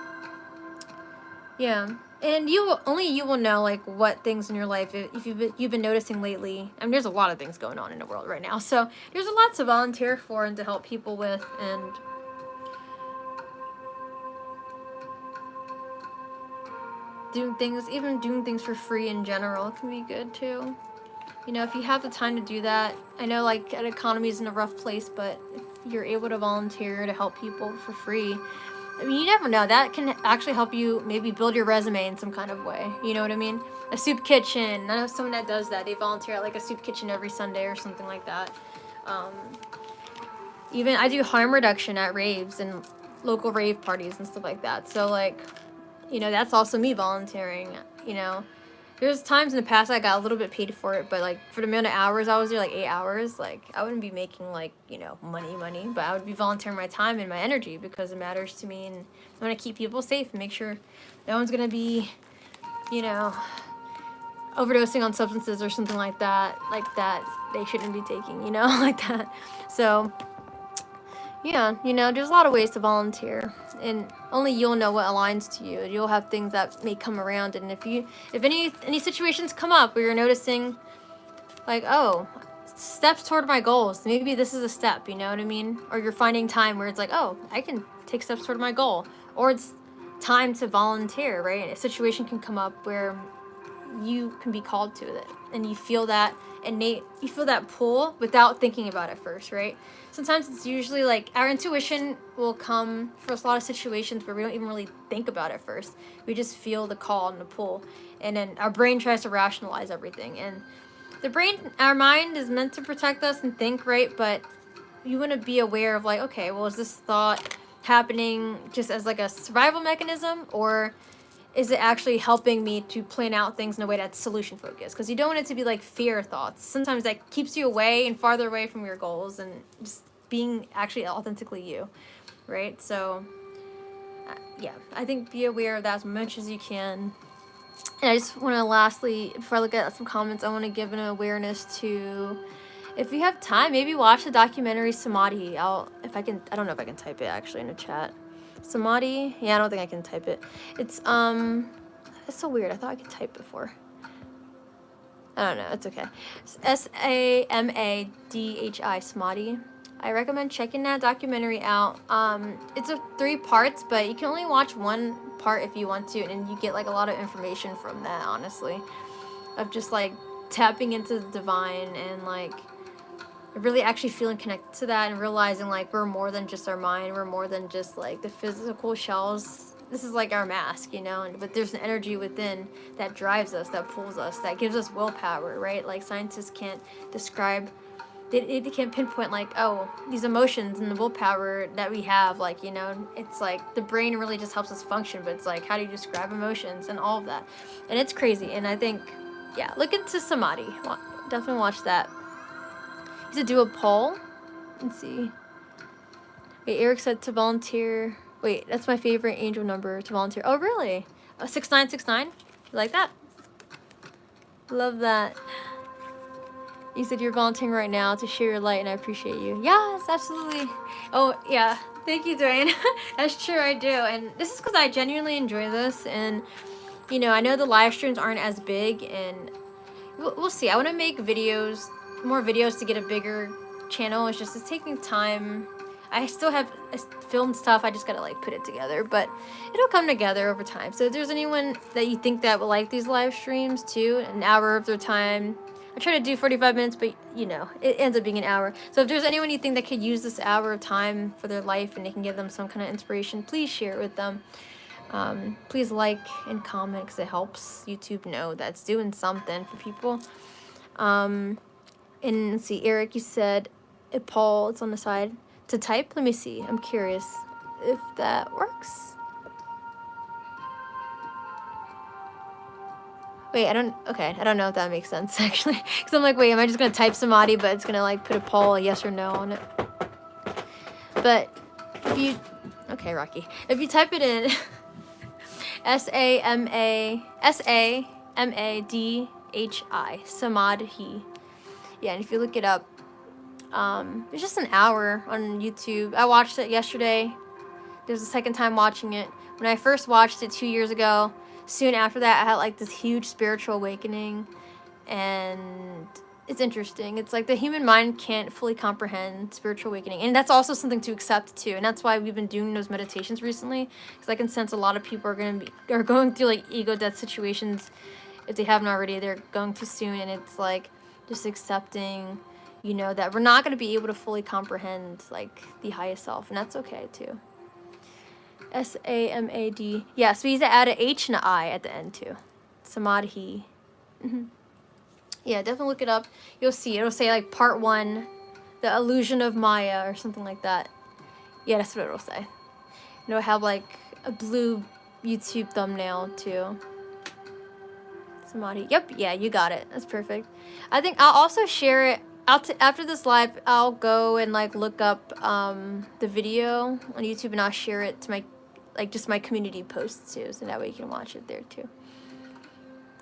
Speaker 1: Yeah. And you will know like what things in your life, if you've been noticing lately. I mean, there's a lot of things going on in the world right now, so there's a lot to volunteer for and to help people with, and doing things for free in general can be good too. You know, if you have the time to do that. I know like an economy is in a rough place, but if you're able to volunteer to help people for free, I mean, you never know. That can actually help you maybe build your resume in some kind of way. You know what I mean? A soup kitchen. I know someone that does that. They volunteer at like a soup kitchen every Sunday or something like that. Even I do harm reduction at raves and local rave parties and stuff like that. So like, you know, that's also me volunteering, you know. There's times in the past I got a little bit paid for it, but like for the amount of hours I was there, like 8 hours, like I wouldn't be making like, you know, money, but I would be volunteering my time and my energy because it matters to me, and I want to keep people safe and make sure no one's gonna be, you know, overdosing on substances or something like that they shouldn't be taking, you know, like that. So yeah, you know, there's a lot of ways to volunteer, and only you'll know what aligns to you. You'll have things that may come around, and if any situations come up where you're noticing, like, oh, steps toward my goals, maybe this is a step, you know what I mean? Or you're finding time where it's like, oh, I can take steps toward my goal, or it's time to volunteer, right? A situation can come up where you can be called to it, and you feel that pull without thinking about it first, right? Sometimes it's usually like our intuition will come for a lot of situations where we don't even really think about it first. We just feel the call and the pull, and then our brain tries to rationalize everything. And the brain, our mind, is meant to protect us and think, right? But you want to be aware of like, okay, well, is this thought happening just as like a survival mechanism, or is it actually helping me to plan out things in a way that's solution focused? Because you don't want it to be like fear thoughts. Sometimes that keeps you away and farther away from your goals and just being actually authentically you, right? So yeah, I think be aware of that as much as you can. And I just want to lastly, before I look at some comments, I want to give an awareness to, if you have time, maybe watch the documentary Samadhi. I don't know if I can type it actually in the chat. Samadhi? Yeah, I don't think I can type it. It's so weird. I thought I could type before. I don't know. It's okay. Samadhi, Samadhi. I recommend checking that documentary out. It's 3 parts, but you can only watch one part if you want to, and you get like a lot of information from that, honestly. Of just like tapping into the divine and like really actually feeling connected to that, and realizing like we're more than just our mind, we're more than just like the physical shells. This is like our mask, you know, but there's an energy within that drives us, that pulls us, that gives us willpower, right? Like scientists can't describe, they can't pinpoint like, oh, these emotions and the willpower that we have, like, you know, it's like the brain really just helps us function, but it's like, how do you describe emotions and all of that? And it's crazy. And I think, yeah, look into Samadhi. Definitely watch that. You should do a poll. Let's see. Wait, Eric said to volunteer. Wait, that's my favorite angel number to volunteer. Oh, really? 6969? You like that? Love that. You said you're volunteering right now to share your light, and I appreciate you. Yes, absolutely. Oh, yeah. Thank you, Dwayne. That's true, I do. And this is because I genuinely enjoy this. And, you know, I know the live streams aren't as big, and we'll see. I want to make videos, more videos to get a bigger channel. It's taking time. I still have filmed stuff. I just gotta like put it together, but it'll come together over time. So if there's anyone that you think that will like these live streams too, an hour of their time. I try to do 45 minutes, but you know, it ends up being an hour. So if there's anyone you think that could use this hour of time for their life and it can give them some kind of inspiration, please share it with them. Please like and comment, because it helps YouTube know that's doing something for people. And let's see, Eric, you said, Paul, it's on the side. To type? Let me see. I'm curious if that works. Wait, I don't know if that makes sense, actually. Because I'm like, wait, am I just going to type Samadhi, but it's going to, like, put a poll, a yes or no on it? But if you... Okay, Rocky. If you type it in... S-A-M-A-D-H-I. Samadhi. Yeah, and if you look it up, it's just an hour on YouTube. I watched it yesterday. There's a second time watching it. When I first watched it 2 years ago, soon after that, I had like this huge spiritual awakening, and it's interesting. It's like the human mind can't fully comprehend spiritual awakening, and that's also something to accept too. And that's why we've been doing those meditations recently, because I can sense a lot of people are going through like ego death situations. If they haven't already, they're going too soon, and it's like just accepting, you know, that we're not going to be able to fully comprehend like the highest self, and that's okay too. S-A-M-A-D. Yeah, so we need to add an H and an I at the end too. Samadhi. Yeah, definitely look it up. You'll see. It'll say like part 1, the illusion of Maya, or something like that. Yeah, that's what it'll say. And it'll have like a blue YouTube thumbnail too. Samadhi. Yep, yeah, you got it. That's perfect. I think I'll also share it. After this live, I'll go and like look up the video on YouTube, and I'll share it to my just my community posts too, so that way you can watch it there too.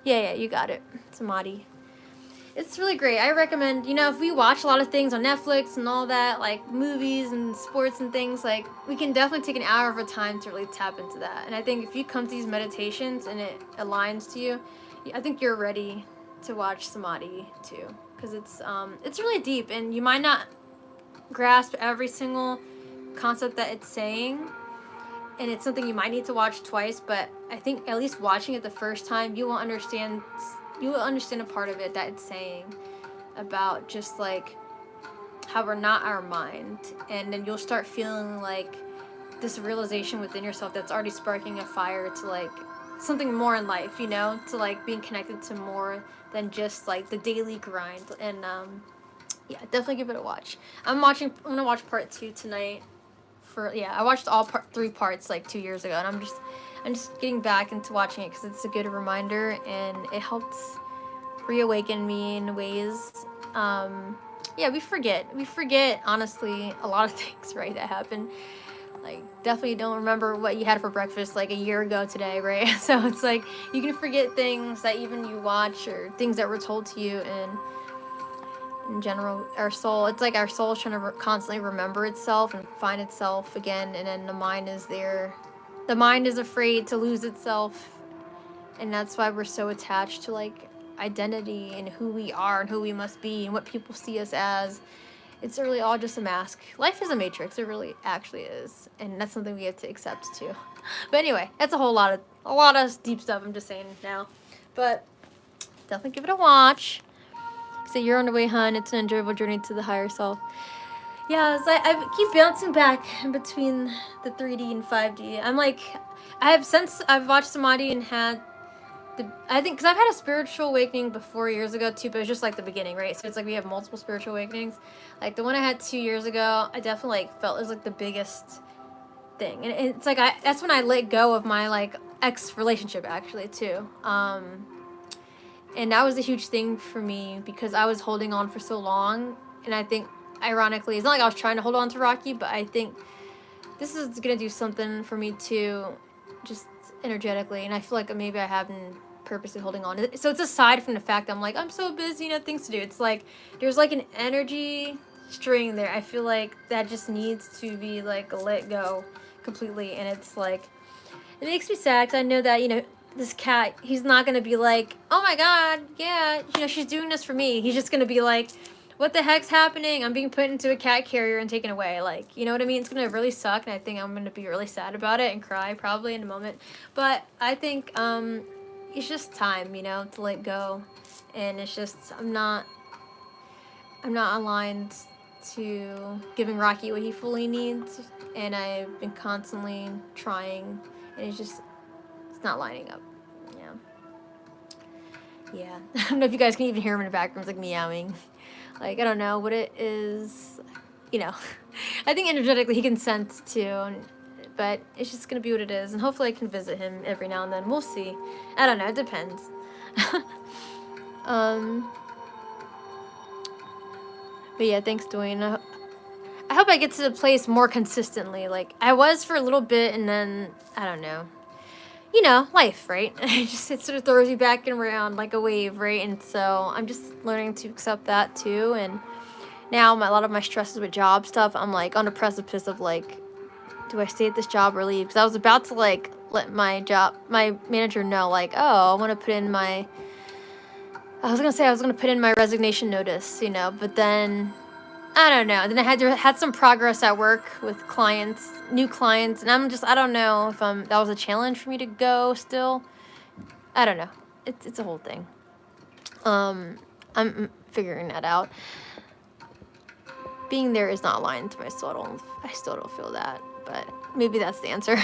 Speaker 1: Yeah, you got it. Samadhi. It's really great. I recommend, if we watch a lot of things on Netflix and all that, like movies and sports and things, like we can definitely take an hour of our time to really tap into that. And I think if you come to these meditations and it aligns to you, I think you're ready to watch Samadhi too, because it's really deep, and you might not grasp every single concept that it's saying, and it's something you might need to watch twice, but I think at least watching it the first time, you will understand a part of it that it's saying about just like how we're not our mind, and then you'll start feeling like this realization within yourself that's already sparking a fire to like something more in life, to like being connected to more than just like the daily grind. And yeah, definitely give it a watch. I'm gonna watch part 2 tonight. I watched all 3 parts like 2 years ago, and I'm just getting back into watching it because it's a good reminder, and it helps reawaken me in ways. Yeah, we forget honestly a lot of things, right, that happen. Like, definitely don't remember what you had for breakfast like a year ago today, right? So it's like you can forget things that even you watch, or things that were told to you. And in general, our soul is trying to constantly remember itself and find itself again, and then the mind is there. The mind is afraid to lose itself, and that's why we're so attached to like identity and who we are and who we must be and what people see us as. It's really all just a mask. Life is a matrix. It really actually is, and that's something we have to accept too. But anyway, that's a lot of deep stuff I'm just saying now. But definitely give it a watch. So you're on the way, hun. It's an enjoyable journey to the higher self. Yeah, so I keep bouncing back in between the 3D and 5D. Since I've watched Samadhi and had I think, because I've had a spiritual awakening before years ago too, but it was just like the beginning, right? So it's like we have multiple spiritual awakenings. Like the one I had 2 years ago, I definitely like felt it was like the biggest thing, and it's like that's when I let go of my like ex relationship actually too. And that was a huge thing for me because I was holding on for so long, and I think ironically, it's not like I was trying to hold on to Rocky, but I think this is gonna do something for me too, just energetically, and I feel like maybe I haven't purposely holding on. So it's aside from the fact I'm like, I'm so busy and have things to do. It's like there's like an energy string there. I feel like that just needs to be like let go completely, and it's like it makes me sad because I know that this cat, he's not gonna be like, oh my god, yeah, she's doing this for me. He's just gonna be like, what the heck's happening? I'm being put into a cat carrier and taken away. Like, you know what I mean? It's gonna really suck, and I think I'm gonna be really sad about it and cry probably in a moment. But I think it's just time, to let go, and it's just I'm not aligned to giving Rocky what he fully needs, and I've been constantly trying, and it's not lining up. Yeah. I don't know if you guys can even hear him in the background. It's like meowing. Like, I don't know what it is. I think energetically he can sense too, but it's just gonna be what it is, and hopefully I can visit him every now and then. We'll see. I don't know. It depends. But yeah, thanks, Dwayne. I hope I get to the place more consistently. Like I was for a little bit, and then I don't know. Life, right? It sort of throws you back and around like a wave, right? And so I'm just learning to accept that too. And now a lot of my stresses with job stuff, I'm like on the precipice of like, do I stay at this job or leave? Because I was about to like let my manager know, like, oh, I was gonna put in my resignation notice, but then I don't know. Then I had some progress at work with new clients, and I don't know if that was a challenge for me to go still. I don't know. It's a whole thing. I'm figuring that out. Being there is not aligned to my soul. I still don't feel that, but maybe that's the answer.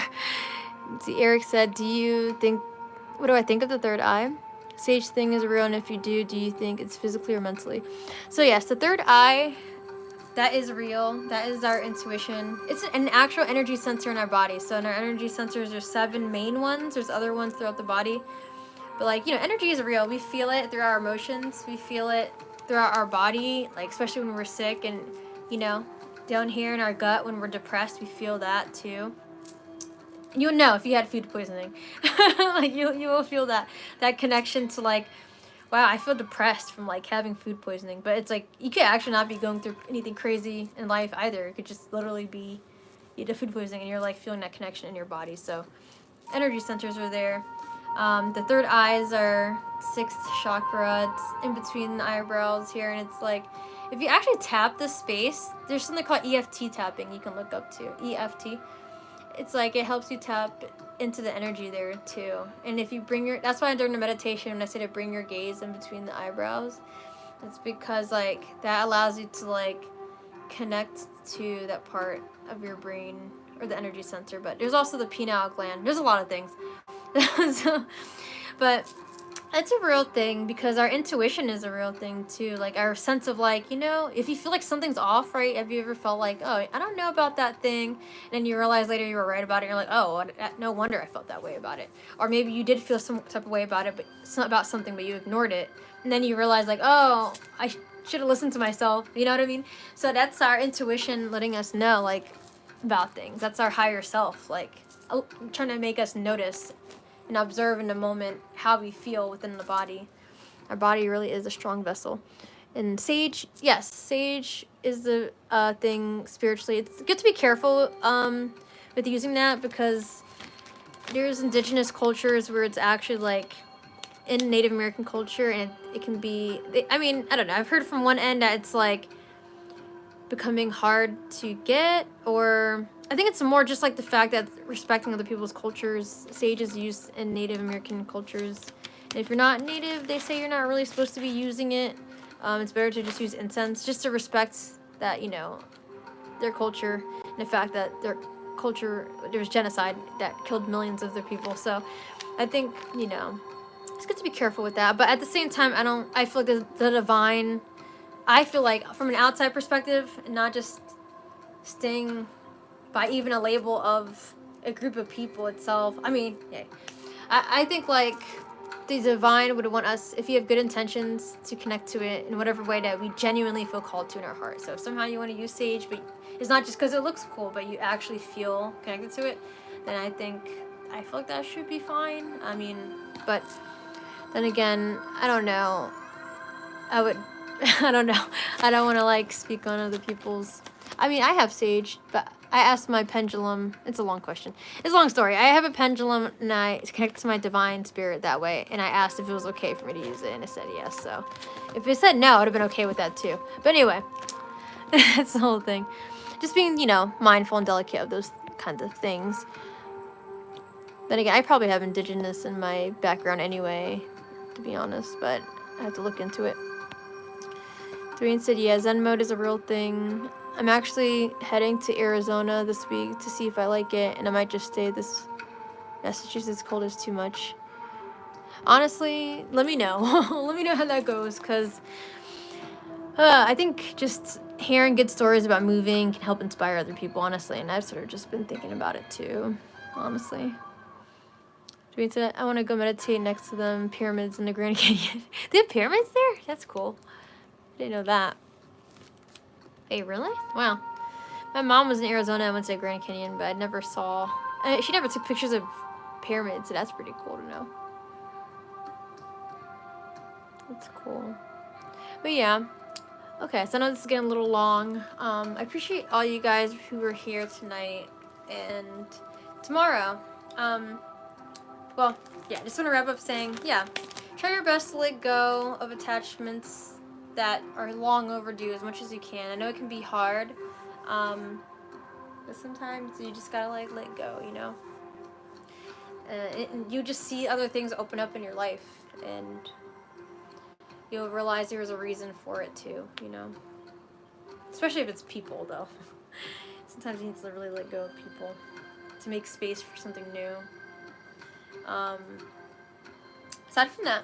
Speaker 1: See, Eric said, what do I think of the third eye? Sage thing is real, and if you do you think it's physically or mentally? So yes, the third eye, that is real. That is our intuition. It's an actual energy sensor in our body. So in our energy sensors, there's 7 main ones. There's other ones throughout the body. But like, you know, energy is real. We feel it through our emotions. We feel it throughout our body, like especially when we're sick, and you know, down here in our gut when we're depressed, we feel that too. And you'll know if you had food poisoning. Like you will feel that connection to like, wow, I feel depressed from like having food poisoning. But it's like you could actually not be going through anything crazy in life either. It could just literally be you had food poisoning and you're like feeling that connection in your body. So energy centers are there. The third eye is our sixth chakra. It's in between the eyebrows here, and it's like if you actually tap this space, there's something called EFT tapping you can look up to. EFT. It's like it helps you tap into the energy there too. And if you bring your, that's why during the meditation when I say to bring your gaze in between the eyebrows, it's because like that allows you to like connect to that part of your brain or the energy center. But there's also the pineal gland. There's a lot of things. So, but it's a real thing because our intuition is a real thing too. Like our sense of like, you know, if you feel like something's off, right? Have you ever felt like, oh, I don't know about that thing, and then you realize later you were right about it. And you're like, oh, no wonder I felt that way about it. Or maybe you did feel some type of way about it, but it's not about something, but you ignored it, and then you realize like, oh, I should have listened to myself. You know what I mean? So that's our intuition letting us know like about things. That's our higher self, like trying to make us notice and observe in the moment how we feel within the body. Our body really is a strong vessel. And sage, yes, sage is the thing spiritually. It's good to be careful with using that because there's indigenous cultures where it's actually like in Native American culture, and it can be, I mean, I don't know. I've heard from one end that it's like becoming hard to get, or I think it's more just like the fact that respecting other people's cultures. Sage is used in Native American cultures. And if you're not Native, they say you're not really supposed to be using it. It's better to just use incense, just to respect that, you know, their culture and the fact that their culture, there's genocide that killed millions of their people. So I think, you know, it's good to be careful with that. But at the same time, I feel like the divine, I feel like from an outside perspective, and not just staying by even a label of a group of people itself. I mean, yeah, I think like the divine would want us, if you have good intentions, to connect to it in whatever way that we genuinely feel called to in our heart. So if somehow you want to use sage, but it's not just because it looks cool, but you actually feel connected to it, then I feel like that should be fine. I mean, but then again, I don't know. I don't know. I don't want to like speak on other people's. I mean, I have sage, but I asked my pendulum. It's a long question. It's a long story. I have a pendulum, and I connect to my divine spirit that way. And I asked if it was okay for me to use it, and it said yes. So, if it said no, I'd have been okay with that too. But anyway, that's the whole thing. Just being, you know, mindful and delicate of those kinds of things. Then again, I probably have indigenous in my background anyway, to be honest. But I have to look into it. Doreen said, yeah, Zen mode is a real thing. I'm actually heading to Arizona this week to see if I like it, and I might just stay. This Massachusetts cold is too much. Honestly, let me know. Let me know how that goes, because I think just hearing good stories about moving can help inspire other people, honestly, and I've sort of just been thinking about it too, honestly. Doreen said, I want to go meditate next to them pyramids in the Grand Canyon. They have pyramids there? That's cool. I didn't know that. Hey, really? Wow. My mom was in Arizona and went to Grand Canyon, but I never saw. She never took pictures of pyramids, so that's pretty cool to know. That's cool. But yeah. Okay, so I know this is getting a little long. I appreciate all you guys who were here tonight and tomorrow. Well, yeah, just want to wrap up saying, yeah, try your best to let go of attachments that are long overdue as much as you can. I know it can be hard, but sometimes you just gotta like let go, you know. And you just see other things open up in your life, and you'll realize there was a reason for it too, you know. Especially if it's people, though. Sometimes you need to really let go of people to make space for something new. Aside from that,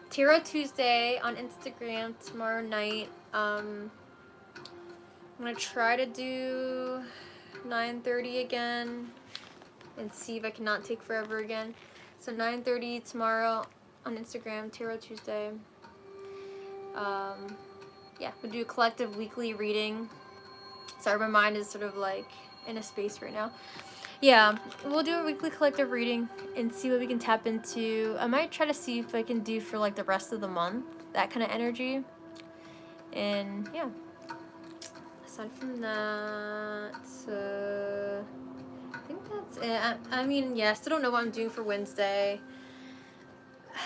Speaker 1: Tarot Tuesday on Instagram tomorrow night. I'm gonna try to do 9:30 again and see if I cannot take forever again. So 9:30 tomorrow on Instagram, Tarot Tuesday. Yeah, we do a collective weekly reading. Sorry, my mind is sort of like in a space right now. Yeah, we'll do a weekly collective reading and see what we can tap into. I might try to see if I can do for like the rest of the month, that kind of energy. And yeah, aside from that, I think that's it. I mean, yeah, I still don't know what I'm doing for Wednesday.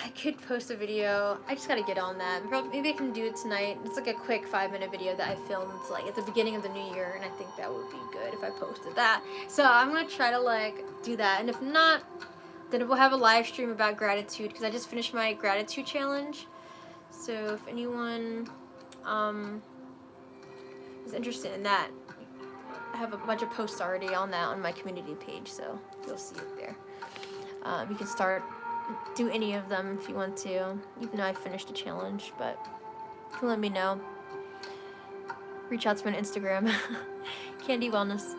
Speaker 1: I could post a video. I just gotta get on that. Maybe I can do it tonight. It's like a quick 5-minute video that I filmed like at the beginning of the new year, and I think that would be good if I posted that. So I'm gonna try to like do that, and if not, then we'll have a live stream about gratitude because I just finished my gratitude challenge. So if anyone is interested in that, I have a bunch of posts already on that on my community page, so you'll see it there. You can do any of them if you want to, even though I finished the challenge, but you can let me know. Reach out to me on Instagram. Candy Wellness.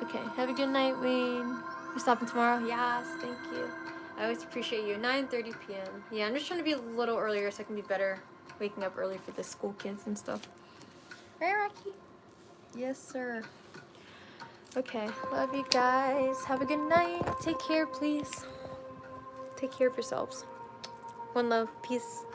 Speaker 1: Okay, have a good night, Wayne. You stopping tomorrow? Yes, thank you. I always appreciate you. 9:30 p.m. Yeah, I'm just trying to be a little earlier so I can be better waking up early for the school kids and stuff. Right, Rocky? Yes, sir. Okay, love you guys. Have a good night. Take care, please. Take care of yourselves. One love. Peace.